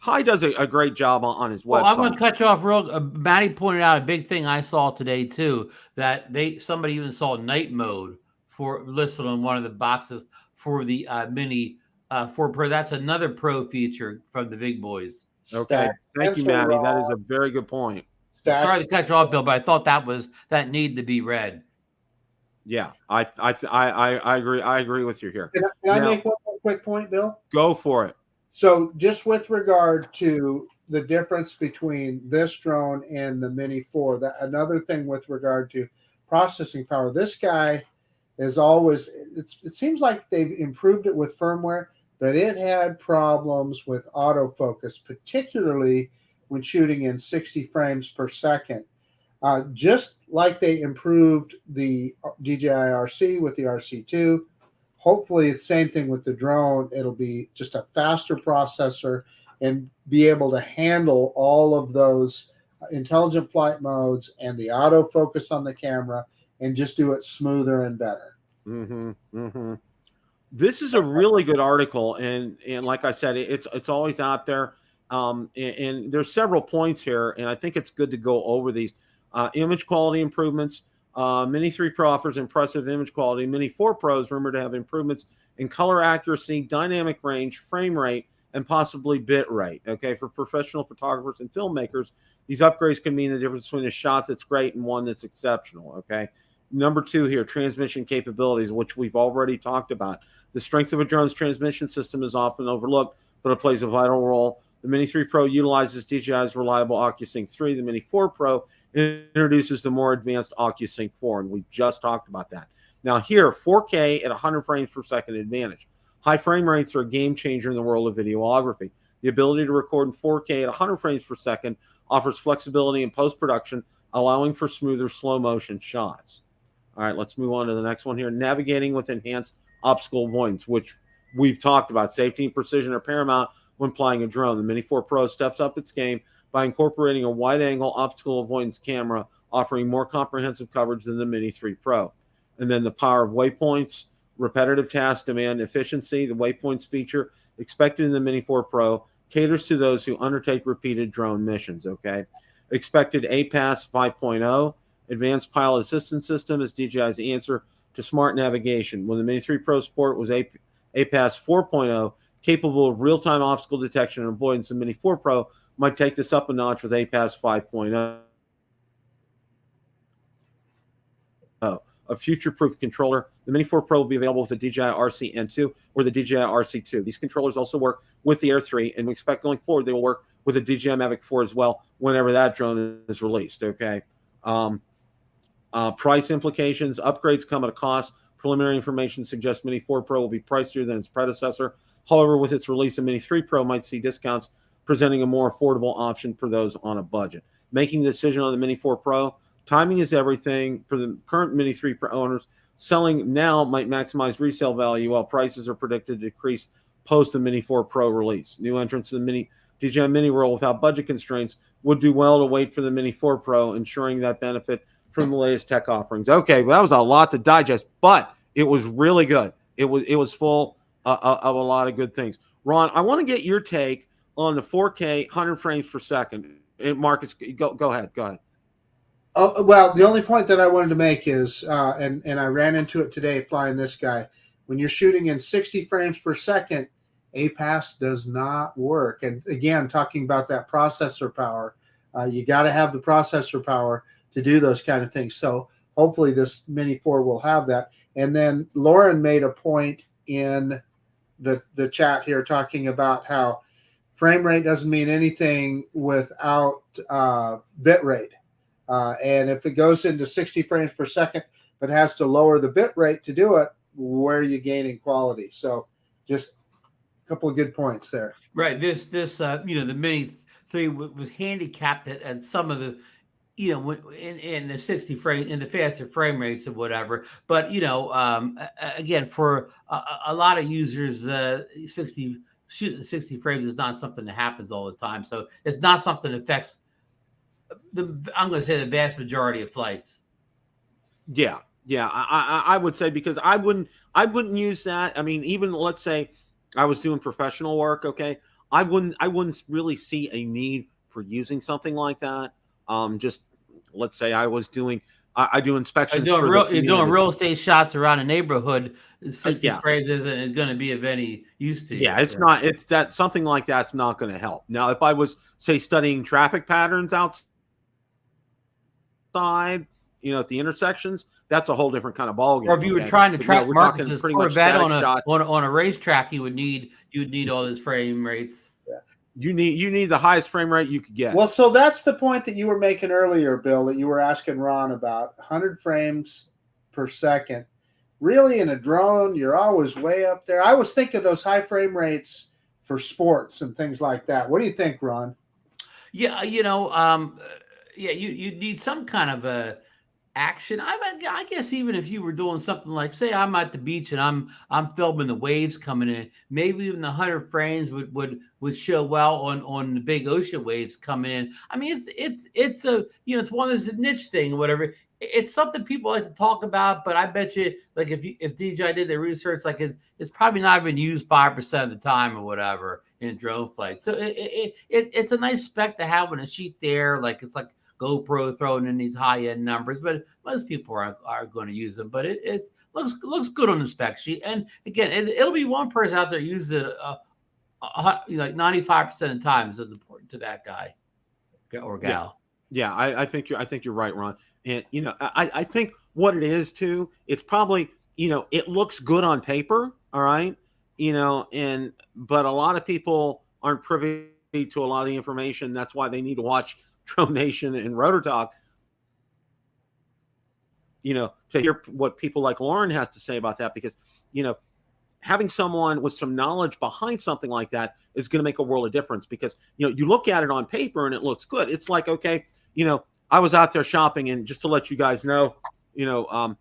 Hai does a great job on his website. Well, I'm going to cut you off real. Maddie pointed out a big thing I saw today too, that somebody even saw night mode listed on one of the boxes for the Mini 4 Pro. That's another Pro feature from the big boys. Okay, thank you, Maddie. That is a very good point. Sorry to cut you off, Bill, but I thought that needed to be read. Yeah, I agree. I agree with you here. Can I make one more quick point, Bill? Go for it. So just with regard to the difference between this drone and the Mini 4, another thing with regard to processing power, this guy is always, it seems like they've improved it with firmware, but it had problems with autofocus, particularly when shooting in 60 frames per second. Just like they improved the DJI RC with the RC2, hopefully the same thing with the drone. It'll be just a faster processor and be able to handle all of those intelligent flight modes and the autofocus on the camera and just do it smoother and better. This is a really good article, and like I said, it's always out there. And there's several points here, and I think it's good to go over these. Image quality improvements. Mini 3 Pro offers impressive image quality. Mini 4 Pro is rumored to have improvements in color accuracy, dynamic range, frame rate, and possibly bit rate. Okay, for professional photographers and filmmakers, these upgrades can mean the difference between a shot that's great and one that's exceptional. Okay, number 2 here, transmission capabilities, which we've already talked about. The strength of a drone's transmission system is often overlooked, but it plays a vital role. The Mini 3 Pro utilizes DJI's reliable OcuSync 3. The Mini 4 Pro introduces the more advanced OcuSync 4, and we just talked about that. Now here, 4K at 100 frames per second advantage. High frame rates are a game changer in the world of videography. The ability to record in 4K at 100 frames per second offers flexibility in post-production, allowing for smoother slow motion shots. All right, let's move on to the next one here. Navigating with enhanced optical avoidance, which we've talked about. Safety and precision are paramount when flying a drone. The Mini 4 Pro steps up its game by incorporating a wide-angle obstacle avoidance camera, offering more comprehensive coverage than the Mini 3 Pro. And then the power of waypoints, repetitive tasks demand efficiency. The waypoints feature expected in the Mini 4 Pro caters to those who undertake repeated drone missions, okay? Expected APAS 5.0, Advanced Pilot Assistance System, is DJI's answer to smart navigation. When the Mini 3 Pro Sport was APAS 4.0, capable of real-time obstacle detection and avoidance, the Mini 4 Pro might take this up a notch with APAS 5.0. A future-proof controller. The Mini 4 Pro will be available with the DJI RC N2 or the DJI RC2. These controllers also work with the Air 3, and we expect going forward they will work with the DJI Mavic 4 as well whenever that drone is released, okay? Price implications. Upgrades come at a cost. Preliminary information suggests Mini 4 Pro will be pricier than its predecessor. However, with its release, the Mini 3 Pro might see discounts, presenting a more affordable option for those on a budget. Making the decision on the Mini 4 Pro, timing is everything. For the current Mini 3 Pro owners, selling now might maximize resale value, while prices are predicted to decrease post the Mini 4 Pro release. New entrants to the DJI Mini world without budget constraints would do well to wait for the Mini 4 Pro, ensuring that benefit from the latest tech offerings. Okay, well, that was a lot to digest, but it was really good. It was full of a lot of good things. Ron, I want to get your take on the 4K 100 frames per second. Marcus, go ahead. Oh, well, the only point that I wanted to make is, and I ran into it today flying this guy, when you're shooting in 60 frames per second, APAS does not work. And again, talking about that processor power, you got to have the processor power to do those kind of things. So hopefully this Mini 4 will have that. And then Lauren made a point in the chat here talking about how frame rate doesn't mean anything without bit rate. And if it goes into 60 frames per second, but has to lower the bit rate to do it, where are you gaining quality? So just a couple of good points there. Right. This the Mini 3 was handicapped at some of the, in the 60 frame, in the faster frame rates or whatever. But, again, for a lot of users, shooting 60 frames is not something that happens all the time. So it's not something that affects I'm going to say the vast majority of flights. Yeah. I would say, because I wouldn't use that. I mean, even let's say I was doing professional work. Okay. I wouldn't really see a need for using something like that. Just let's say I was doing, I do inspections. You're doing real estate shots around a neighborhood. 60 frames isn't going to be of any use to you. Yeah, it's not. It's that something like that's not going to help. Now, if I was, say, studying traffic patterns outside, at the intersections, that's a whole different kind of ballgame. Or if you were trying to track Marcus's Corvette on a racetrack, you'd need all those frame rates. You need the highest frame rate you could get. Well, so that's the point that you were making earlier, Bill, that you were asking Ron about. 100 frames per second. Really, in a drone, you're always way up there. I was thinking those high frame rates for sports and things like that. What do you think, Ron? Yeah, you need some kind of a action. I guess even if you were doing something like, say, I'm at the beach and I'm filming the waves coming in, maybe even the 100 frames would show well on the big ocean waves coming in. I mean, it's a it's one of those niche thing or whatever. It's something people like to talk about, but I bet you, like, if DJI did their research, like it's probably not even used 5% of the time or whatever in drone flight. So it's a nice spec to have on a sheet there. Like, it's like GoPro throwing in these high-end numbers, but most people are going to use them. But it looks good on the spec sheet. And again, it'll be one person out there uses it like 95% of the time is important to that guy or gal. Yeah, I think you're right, Ron. And I think what it is too, it's probably it looks good on paper, all right, but a lot of people aren't privy to a lot of the information. That's why they need to watch Drone Nation and Rotor Talk, to hear what people like Lauren has to say about that, because having someone with some knowledge behind something like that is going to make a world of difference. Because you look at it on paper and it looks good. It's like, okay, I was out there shopping, and just to let you guys know, I'm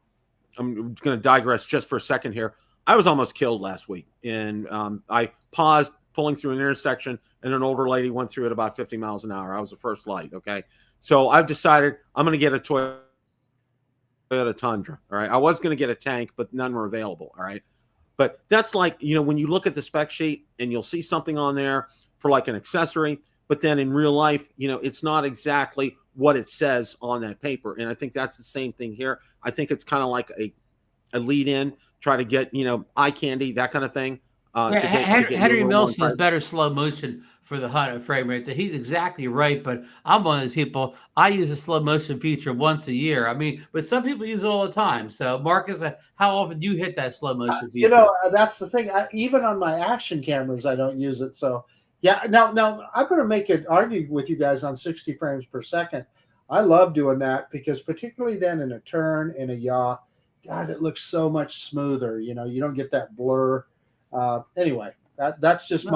going to digress just for a second here. I was almost killed last week, and I paused, pulling through an intersection, and an older lady went through at about 50 miles an hour. I was the first light. Okay, so I've decided I'm going to get a Toyota Tundra. All right, I was going to get a tank, but none were available. All right, but that's like, when you look at the spec sheet and you'll see something on there for like an accessory, but then in real life, it's not exactly what it says on that paper. And I think that's the same thing here. I think it's kind of like a lead in, try to get, eye candy, that kind of thing. Henry Mills says better slow motion for the HUD frame rate. So he's exactly right. But I'm one of those people, I use a slow motion feature once a year. I mean, but some people use it all the time. So Marcus, how often do you hit that slow motion feature? That's the thing. Even on my action cameras, I don't use it. So yeah, now I'm going to make it argue with you guys on 60 frames per second. I love doing that because particularly then in a turn, in a yaw, God, it looks so much smoother. You don't get that blur. Anyway, that's just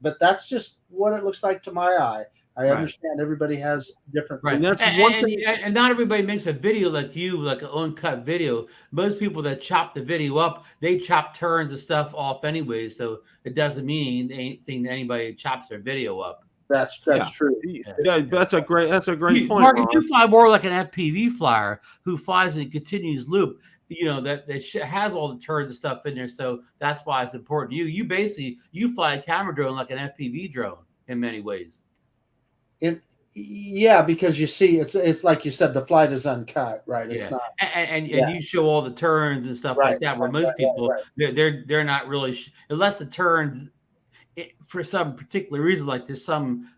that's just what it looks like to my eye. I understand everybody has different. Right. And that's one thing. And not everybody makes a video like you, like an uncut video. Most people that chop the video up, they chop turns and stuff off anyway. So it doesn't mean anything that anybody chops their video up. That's true. Yeah, that's a great point. Mark, you fly more like an FPV flyer who flies in a continuous loop. That has all the turns and stuff in there. So that's why it's important. You fly a camera drone like an FPV drone in many ways. Because you see, it's like you said, the flight is uncut, right? It's not, and you show all the turns and stuff like that. Where most people, they're not really unless the turns, for some particular reason, like there's some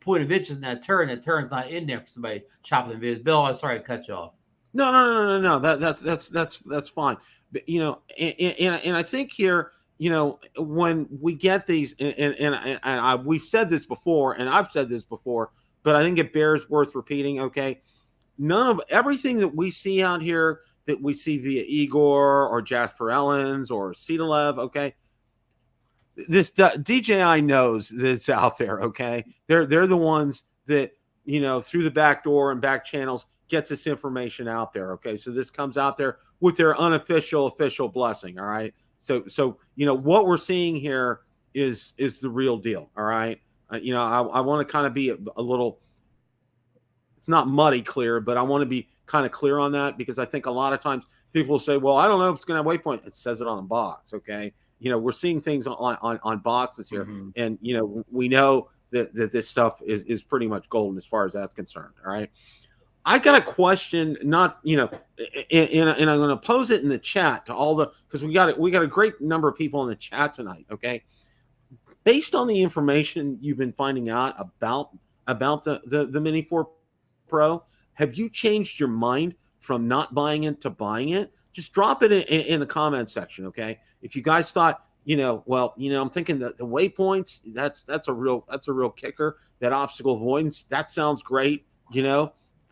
point of interest in that turn's not in there for somebody chopping the videos. Bill, I'm sorry to cut you off. No. That's fine. But, and I think here, when we get these, and we've said this before, and I've said this before, but I think it bears worth repeating. Okay, none of everything that we see out here that we see via Igor or Jasper Ellens or Cedalev, okay, this DJI knows that it's out there. Okay, they're the ones that through the back door and back channels gets this information out there. Okay, so this comes out there with their unofficial official blessing. All right, so what we're seeing here is the real deal. All right, I want to kind of be a little, it's not muddy clear, but I want to be kind of clear on that, because I think a lot of times people will say, well, I don't know if it's going to have waypoint. It says it on the box. Okay, we're seeing things on boxes here, and we know that this stuff is pretty much golden as far as that's concerned. All right. I got a question, and I'm going to pose it in the chat to all because we got a great number of people in the chat tonight. Okay, based on the information you've been finding out about the Mini 4 Pro, have you changed your mind from not buying it to buying it? Just drop it in the comment section. Okay, if you guys thought, I'm thinking that the waypoints, that's a real kicker. That obstacle avoidance, that sounds great.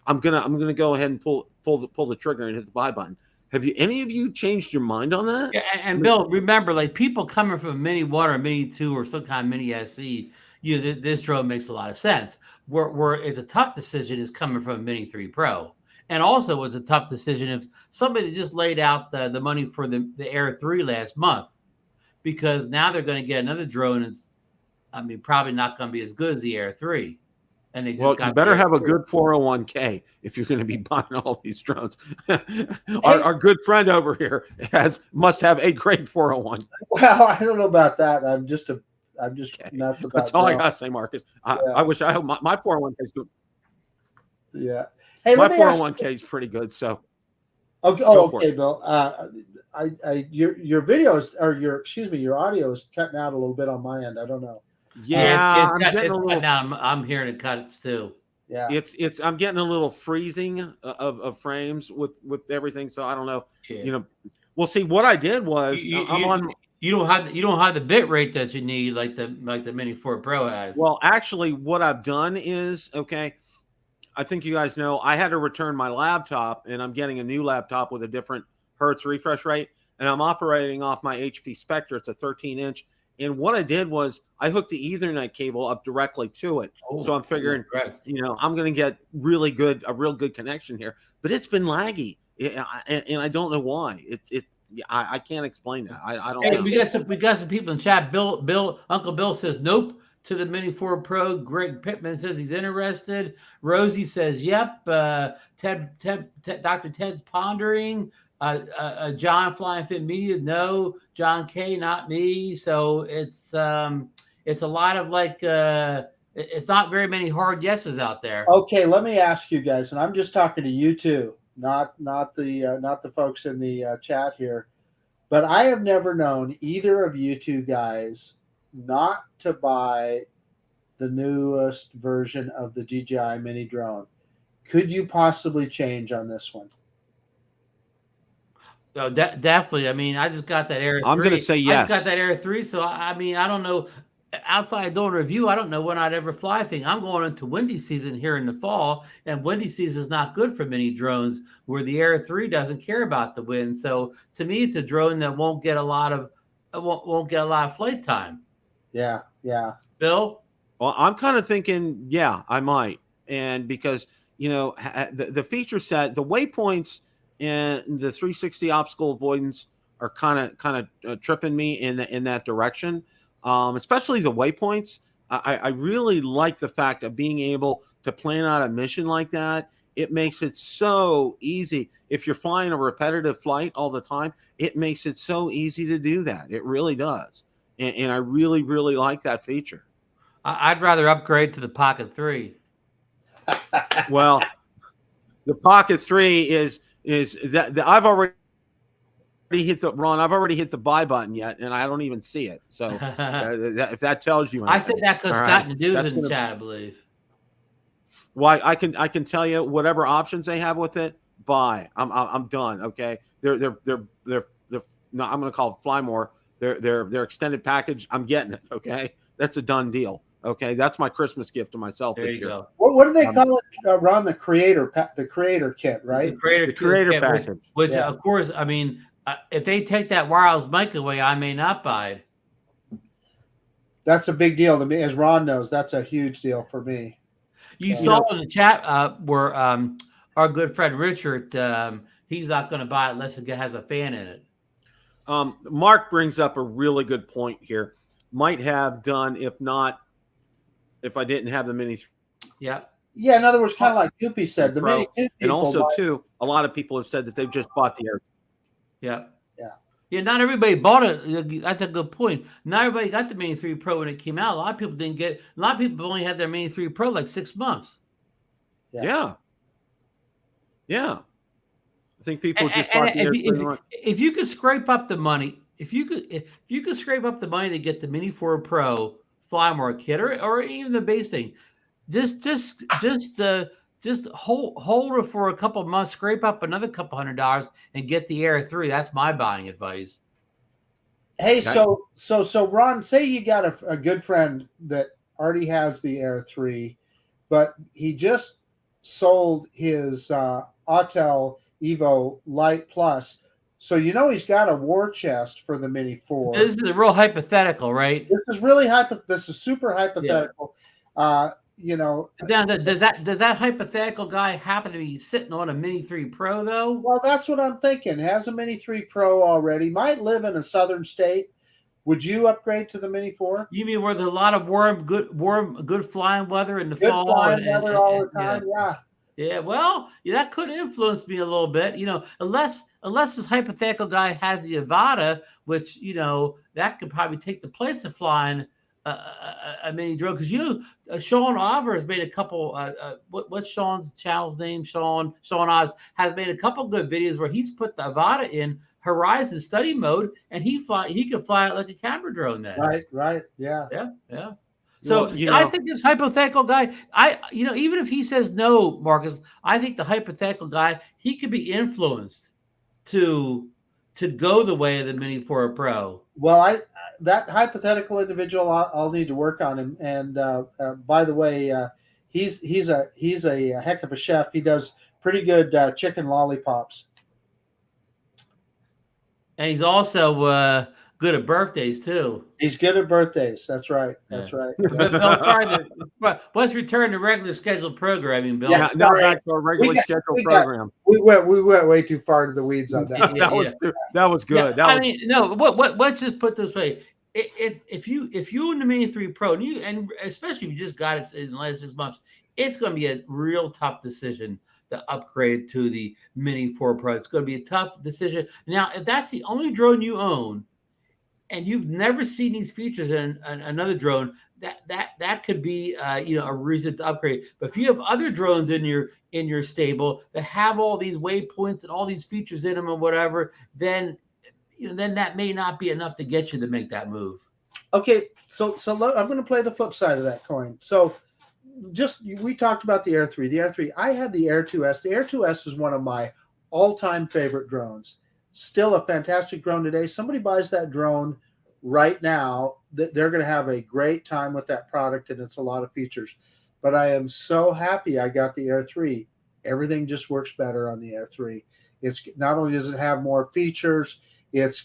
I'm gonna go ahead and pull the trigger and hit the buy button. Have any of you changed your mind on that? Yeah, and Bill, remember, like people coming from a Mini 1 or Mini 2 or some kind of Mini SE, this drone makes a lot of sense. Where it's a tough decision is coming from a Mini 3 Pro, and also it's a tough decision if somebody just laid out the money for the Air 3 last month, because now they're going to get another drone. It's, probably not going to be as good as the Air 3. And they just you better have a good 401k if you're going to be buying all these drones. Our good friend over here must have a great 401. Well, I don't know about that. I'm just nuts about That's all I gotta say, Marcus. I wish I hope my 401k is good. Yeah. Hey, my 401k is pretty good. So. Okay, Bill. Your videos or your audio is cutting out a little bit on my end. I don't know. Yeah, I'm hearing it cut too. Yeah, I'm getting a little freezing of frames with everything. So I don't know. Yeah. We'll see. What I did was you don't have the bit rate that you need like the Mini 4 Pro has. Well, actually, what I've done is I think you guys know I had to return my laptop, and I'm getting a new laptop with a different hertz refresh rate, and I'm operating off my HP Spectre. It's a 13-inch. And what I did was I hooked the Ethernet cable up directly to it. So I'm figuring, I'm going to get a real good connection here. But it's been laggy, and I don't know why. I can't explain that. I don't Hey, know. we got some people in chat. Uncle Bill says nope to the Mini 4 Pro. Greg Pittman says he's interested. Rosie says yep. Dr. Ted's pondering. John Flying Fit Media, no. John K, not me. So it's a lot of it's not very many hard yeses out there. Okay, let me ask you guys, and I'm just talking to you two, not the folks in the chat here. But I have never known either of you two guys not to buy the newest version of the DJI Mini drone. Could you possibly change on this one? Oh, definitely. I mean, I just got that Air 3. I'm going to say yes. I just got that Air 3, so I mean, I don't know. Outside doing a review, I don't know when I'd ever fly a thing. I'm going into windy season here in the fall, and windy season is not good for mini drones, where the Air 3 doesn't care about the wind. So to me, it's a drone that won't get a lot of flight time. Yeah. Bill? Well, I'm kind of thinking, yeah, I might, and because the feature set, the waypoints, and the 360 obstacle avoidance are kind of tripping me in that direction. Especially the waypoints. I really like the fact of being able to plan out a mission like that. It makes it so easy. If you're flying a repetitive flight all the time, it makes it so easy to do that. It really does. And I really, really like that feature. I'd rather upgrade to the Pocket 3. Well, the Pocket 3 is that I've already hit I've already hit the buy button yet, and I don't even see it. So if that tells you anything. I said that because Scott and Dude's in the chat, I believe. Well, I can tell you whatever options they have with it, buy. I'm done. Okay, they're no, I'm going to call it Fly More. Their extended package. I'm getting it. Okay, that's a done deal. Okay, that's my Christmas gift to myself there this year. Go. What do they call it, Ron? The creator kit, right? The creator kit, package. Which of course, I mean, if they take that wireless mic away, I may not buy it. That's a big deal to me. As Ron knows, that's a huge deal for me. You saw in the chat where our good friend Richard, he's not going to buy it unless it has a fan in it. Mark brings up a really good point here. Might have done if I didn't have the Mini. Yeah. Yeah, in other words, kind of like Koopy said, the Mini 2 and also too, a lot of people have said that they've just bought the Air. Yeah, not everybody bought it. That's a good point. Not everybody got the Mini 3 Pro when it came out. A lot of people didn't get. A lot of people only had their Mini 3 Pro like 6 months. Yeah. I think people just bought the Air. If you could scrape up the money, if you could scrape up the money to get the Mini 4 Pro Fly More kit or even the base thing, just hold it for a couple of months, scrape up another couple $100 and get the Air 3. That's my buying advice. Hey, so Ron, say you got a good friend that already has the Air 3, but he just sold his Autel Evo Lite Plus. So he's got a war chest for the Mini 4. This is a real hypothetical, right? This is really this is super hypothetical. Yeah. Does that hypothetical guy happen to be sitting on a Mini 3 Pro though? Well, that's what I'm thinking. Has a Mini 3 Pro already. Might live in a southern state. Would you upgrade to the Mini 4? You mean where there's a lot of good flying weather in the fall? Good flying weather all the time. Yeah. Yeah, well, that could influence me a little bit, unless this hypothetical guy has the Avata, which, that could probably take the place of flying a mini drone. Because, Sean Oliver has made a couple, what's Sean's channel's name? Sean Oz has made a couple good videos where he's put the Avata in Horizon study mode, and he can fly it like a camera drone then. Right, yeah. So I think this hypothetical guy, even if he says no, Marcus, I think the hypothetical guy, he could be influenced to go the way of the Mini 4 Pro. Well, that hypothetical individual, I'll need to work on him. And by the way, he's a heck of a chef. He does pretty good chicken lollipops. And he's also good at birthdays too. He's good at birthdays. That's right. That's right. Yeah. But Bill, sorry, but let's return to regular scheduled programming, Bill. Yeah. Now sorry. back to our regularly scheduled program. We went way too far to the weeds on that. That was good. Let's just put it this way. If you own the Mini 3 Pro and especially if you just got it in the last 6 months, it's going to be a real tough decision to upgrade to the Mini 4 Pro. It's going to be a tough decision. Now, if that's the only drone you own and you've never seen these features in another drone, that could be a reason to upgrade. But if you have other drones in your stable that have all these waypoints and all these features in them and whatever, then that may not be enough to get you to make that move. Okay, so I'm going to play the flip side of that coin. So we talked about the Air 3. The Air 3, I had the Air 2S. The Air 2S is one of my all-time favorite drones. Still a fantastic drone today. Somebody buys that drone right now, they're going to have a great time with that product, and it's a lot of features. But I am so happy I got the Air 3. Everything just works better on the Air 3. It's not only does it have more features, it's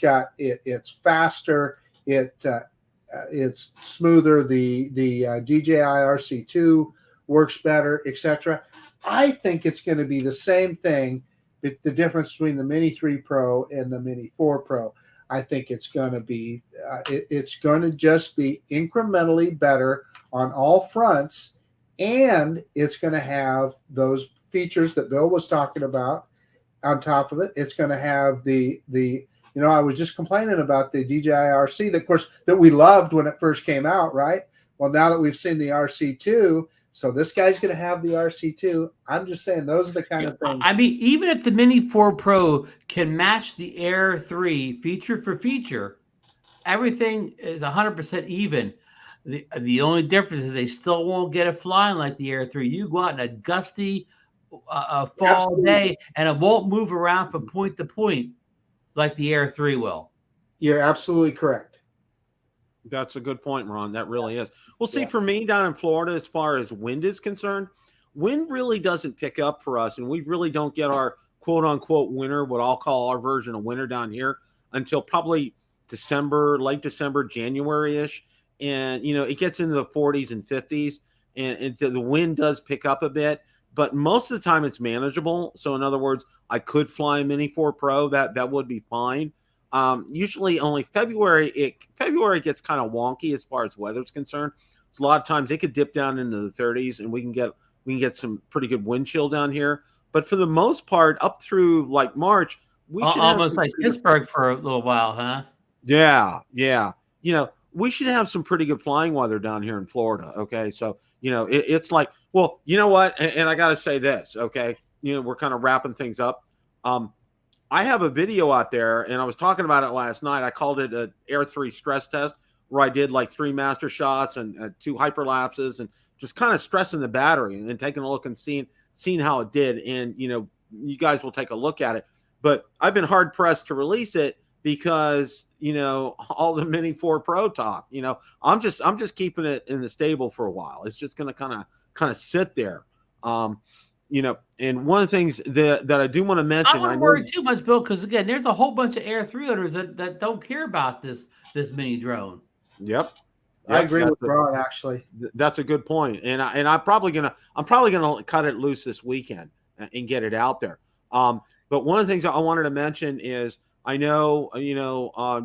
faster, it's smoother. The DJI RC2 works better, etc. I think it's going to be the same thing. The difference between the Mini 3 Pro and the Mini 4 Pro. I think it's going to be it's going to just be incrementally better on all fronts, and it's going to have those features that Bill was talking about on top of it. It's going to have the I was just complaining about the DJI RC, that we loved when it first came out, right? Well, now that we've seen the RC2, so this guy's going to have the RC2. I'm just saying those are the kind of things. I mean, even if the Mini 4 Pro can match the Air 3 feature for feature, everything is 100% even. The only difference is they still won't get it flying like the Air 3. You go out in a gusty fall day, and it won't move around from point to point like the Air 3 will. You're absolutely correct. That's a good point, Ron. That really is. Well, see, for me down in Florida, as far as wind is concerned, wind really doesn't pick up for us, and we really don't get our quote-unquote winter, what I'll call our version of winter down here, until probably December, late December, January-ish. And, it gets into the 40s and 50s, and the wind does pick up a bit. But most of the time it's manageable. So in other words, I could fly a Mini 4 Pro. That would be fine. Usually only February gets kind of wonky as far as weather's concerned. So a lot of times it could dip down into the 30s, and we can get some pretty good wind chill down here. But for the most part, up through like March, we should almost like Pittsburgh for a little while, huh? Yeah. We should have some pretty good flying weather down here in Florida. Okay, so it's like, well, you know what, and I got to say this. Okay, we're kind of wrapping things up. I have a video out there, and I was talking about it last night. I called it an Air 3 stress test, where I did like 3 master shots and 2 hyperlapses, and just kind of stressing the battery and taking a look and seeing how it did. And you guys will take a look at it. But I've been hard pressed to release it because all the Mini 4 Pro talk. I'm just keeping it in the stable for a while. It's just going to kind of sit there. And one of the things that I do want to mention, I don't worry too much, Bill, because again, there's a whole bunch of Air 3 owners that don't care about this mini drone. Yep. I agree with Ron. Actually, that's a good point, and I'm probably gonna cut it loose this weekend and get it out there. But one of the things I wanted to mention is I know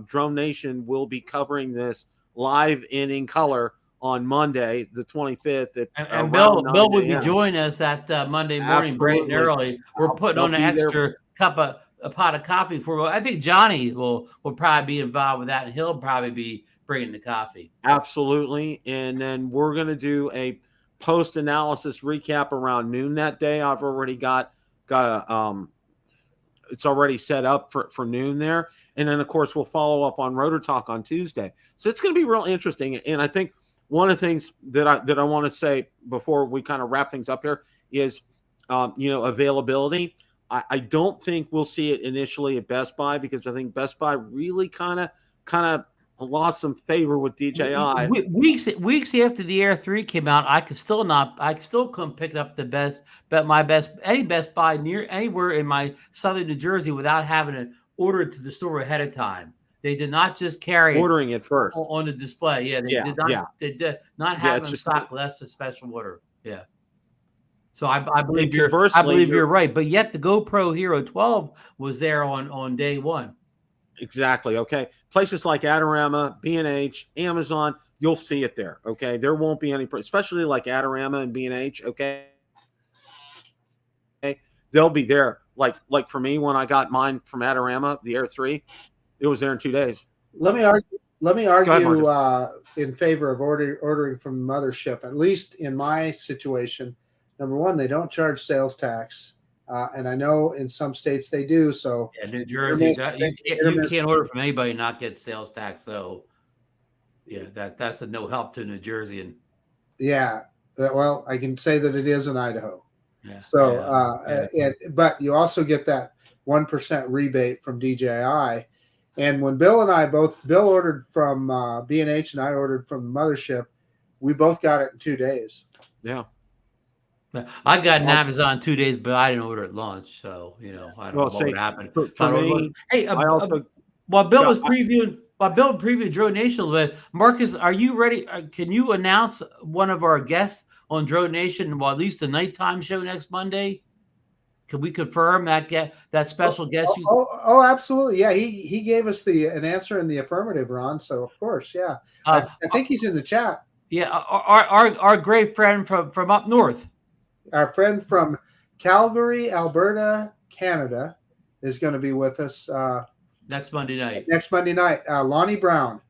Drone Nation will be covering this live and in color on Monday, the 25th. And Bill will be joining us at Monday morning, bright and early. We're putting on an extra a pot of coffee for. I think Johnny will probably be involved with that, and he'll probably be bringing the coffee. Absolutely, and then we're going to do a post-analysis recap around noon that day. I've already got a it's already set up for noon there, and then of course we'll follow up on Rotor Talk on Tuesday. So it's going to be real interesting, and I think one of the things that I want to say before we kind of wrap things up here is, availability. I don't think we'll see it initially at Best Buy, because I think Best Buy really kind of lost some favor with DJI. Weeks after the Air 3 came out, I still couldn't pick up any Best Buy near anywhere in my southern New Jersey without having it ordered to the store ahead of time. They did not just carry ordering it first on the display. Yeah, they did not. They did not have it in stock unless a special order. Yeah. So I believe you're right. But yet the GoPro Hero 12 was there on day one. Exactly. Okay. Places like Adorama, B&H, Amazon, you'll see it there. Okay. There won't be any, especially like Adorama and B&H. Okay. They'll be there. Like for me, when I got mine from Adorama, the Air 3, it was there in 2 days. Let me argue in favor of ordering from the mothership. At least in my situation, number one, they don't charge sales tax. And I know in some states they do. So yeah, New Jersey, you can't order from anybody and not get sales tax. So yeah, that's a no help to New Jersey. And yeah, well, I can say that it is in Idaho. Yeah. So, but you also get that 1% rebate from DJI. And when Bill ordered from B&H and I ordered from the mothership, we both got it in 2 days. Yeah. I got an Amazon 2 days, but I didn't order at launch, so I don't know what would happen. For me, hey, while Bill was previewing Drone Nation a little bit, Marcus, are you ready? Can you announce one of our guests on Drone Nation? Well, at least the nighttime show next Monday. Can we confirm that special guest? Oh, absolutely. Yeah, he gave us an answer in the affirmative, Ron. So of course, yeah. I think he's in the chat. Yeah, our great friend from up north. Our friend from Calgary, Alberta, Canada, is going to be with us next Monday night. Lonnie Brown.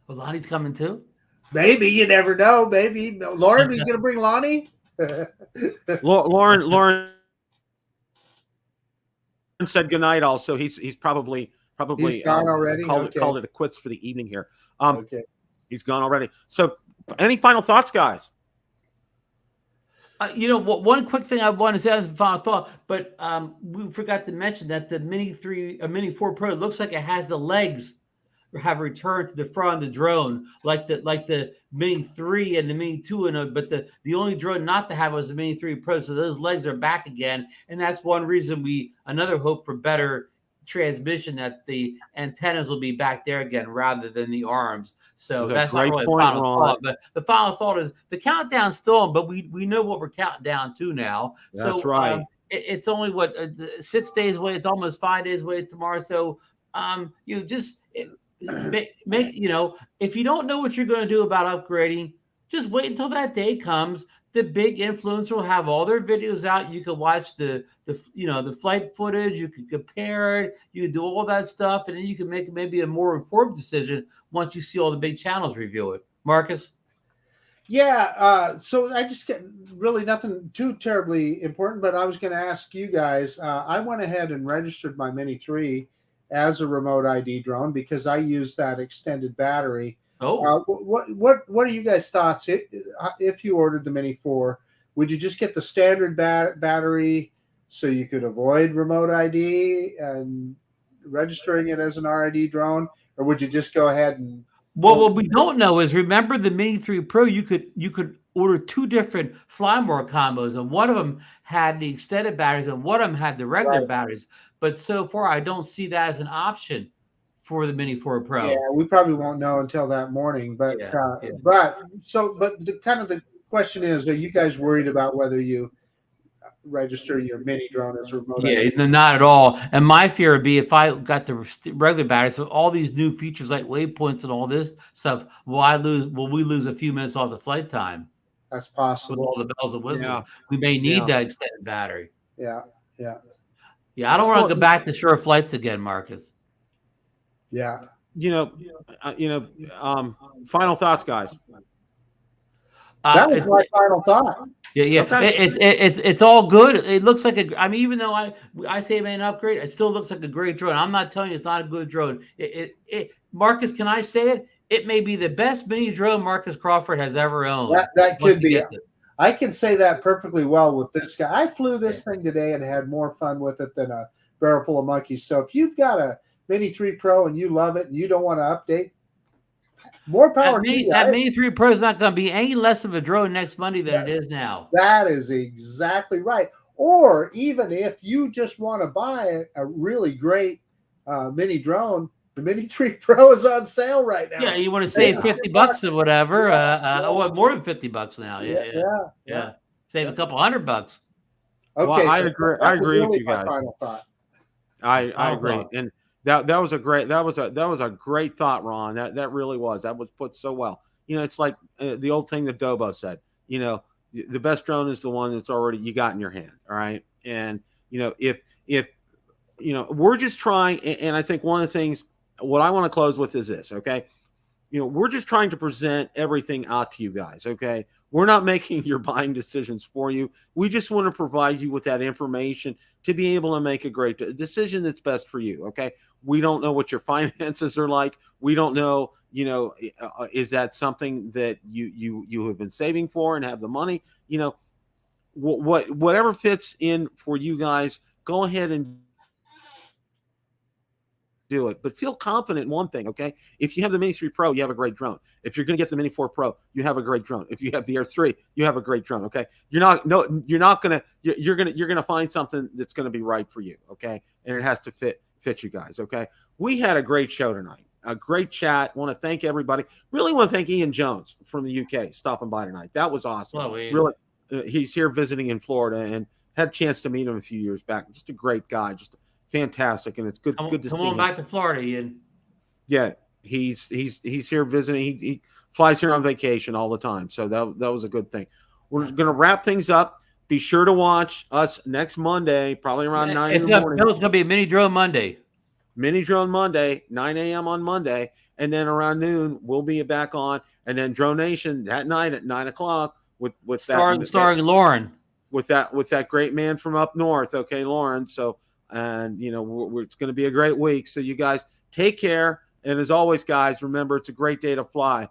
Well, Lonnie's coming too? Maybe. You never know. Maybe. Lauren, are you going to bring Lonnie? Lauren said goodnight also. He's probably gone already. Called it a quits for the evening here. Okay. He's gone already. So any final thoughts, guys? One quick thing I want to say as a final thought, but we forgot to mention that the Mini 4 Pro looks like it has the legs have returned to the front of the drone, like the Mini 3 and the Mini 2, but the only drone not to have was the Mini 3 Pro. So those legs are back again, and that's one reason another hope for better transmission, that the antennas will be back there again rather than the arms. So that's not really the final thought. But the final thought is the countdown's still on, but we know what we're counting down to now. That's right. It's only 6 days away. It's almost 5 days away tomorrow. So just make if you don't know what you're going to do about upgrading, just wait until that day comes. The big influencer will have all their videos out. You can watch the flight footage. You can compare it. You can do all that stuff, and then you can make maybe a more informed decision once you see all the big channels review it. Marcus? Yeah. So I just get really nothing too terribly important, but I was going to ask you guys. I went ahead and registered my Mini 3 as a remote ID drone because I use that extended battery. Oh, what are you guys' thoughts? If you ordered the Mini 4, would you just get the standard battery so you could avoid remote ID and registering it as an RID drone, or would you just go ahead and? Well, what we don't know is, remember the Mini 3 Pro, you could order 2 different Firmware combos, and one of them had the extended batteries and one of them had the regular batteries. But so far, I don't see that as an option for the Mini 4 Pro. Yeah, we probably won't know until that morning. But the question is, are you guys worried about whether you register your mini drone as a remote? Yeah, not at all. And my fear would be if I got the regular batteries with all these new features like waypoints and all this stuff, will we lose a few minutes off the flight time? That's possible. With all the bells and whistles. Yeah. We may need that extended battery. Yeah. I don't want to go back to short flights again, Marcus. Yeah. Final thoughts, guys. That was my final thought. Yeah. Okay. It's all good. It looks like even though I say it may an upgrade, it still looks like a great drone. I'm not telling you it's not a good drone. Marcus, can I say it? It may be the best mini drone Marcus Crawford has ever owned. That could be. I can say that perfectly well with this guy. I flew this thing today and had more fun with it than a barrel full of monkeys. So if you've got a Mini 3 Pro and you love it and you don't want to update, more power to you. That Mini 3 Pro is not going to be any less of a drone next Monday than it is now. That is exactly right. Or even if you just want to buy a really great mini drone, the Mini 3 Pro is on sale right now. Yeah, you want to save $50 or whatever. What, more than $50 now? Yeah. Save a couple $100. Okay, well, I so agree. that I was agree with really you my guys. final thought. I agree, and that was a great thought, Ron. That really was. That was put so well. You know, it's like the old thing that Dobo said. You know, the best drone is the one that's already you got in your hand. All right, and you know if you know we're just trying, and I think one of the things what I want to close with is this. Okay, you know, we're just trying to present everything out to you guys. Okay, we're not making your buying decisions for you. We just want to provide you with that information to be able to make a great decision that's best for you. Okay, we don't know what your finances are like. We don't know, you know, is that something that you have been saving for and have the money? You know, whatever fits in for you guys, go ahead and do it, but feel confident in one thing. Okay, if you have the Mini 3 Pro, you have a great drone. If you're going to get the Mini 4 Pro, you have a great drone. If you have the Air 3, you have a great drone. Okay, you're not gonna you're gonna find something that's going to be right for you. Okay, and it has to fit you guys. Okay, we had a great show tonight, a great chat. Want to thank everybody. Really want to thank Ian Jones from the UK stopping by tonight. That was awesome. Well, really, he's here visiting in Florida and had a chance to meet him a few years back. Just a great guy. Just fantastic, and it's good to see him. Come on back to Florida, Ian. Yeah, he's here visiting. He flies here on vacation all the time, so that was a good thing. We're going to wrap things up. Be sure to watch us next Monday, probably around 9 in the morning. It's going to be a Mini Drone Monday. Mini Drone Monday, 9 a.m. on Monday, and then around noon we'll be back on, and then Drone Nation that night at 9 o'clock with starring Lauren, with that great man from up north. Okay, Lauren. So. And, you know, it's going to be a great week. So you guys take care. And as always, guys, remember, it's a great day to fly.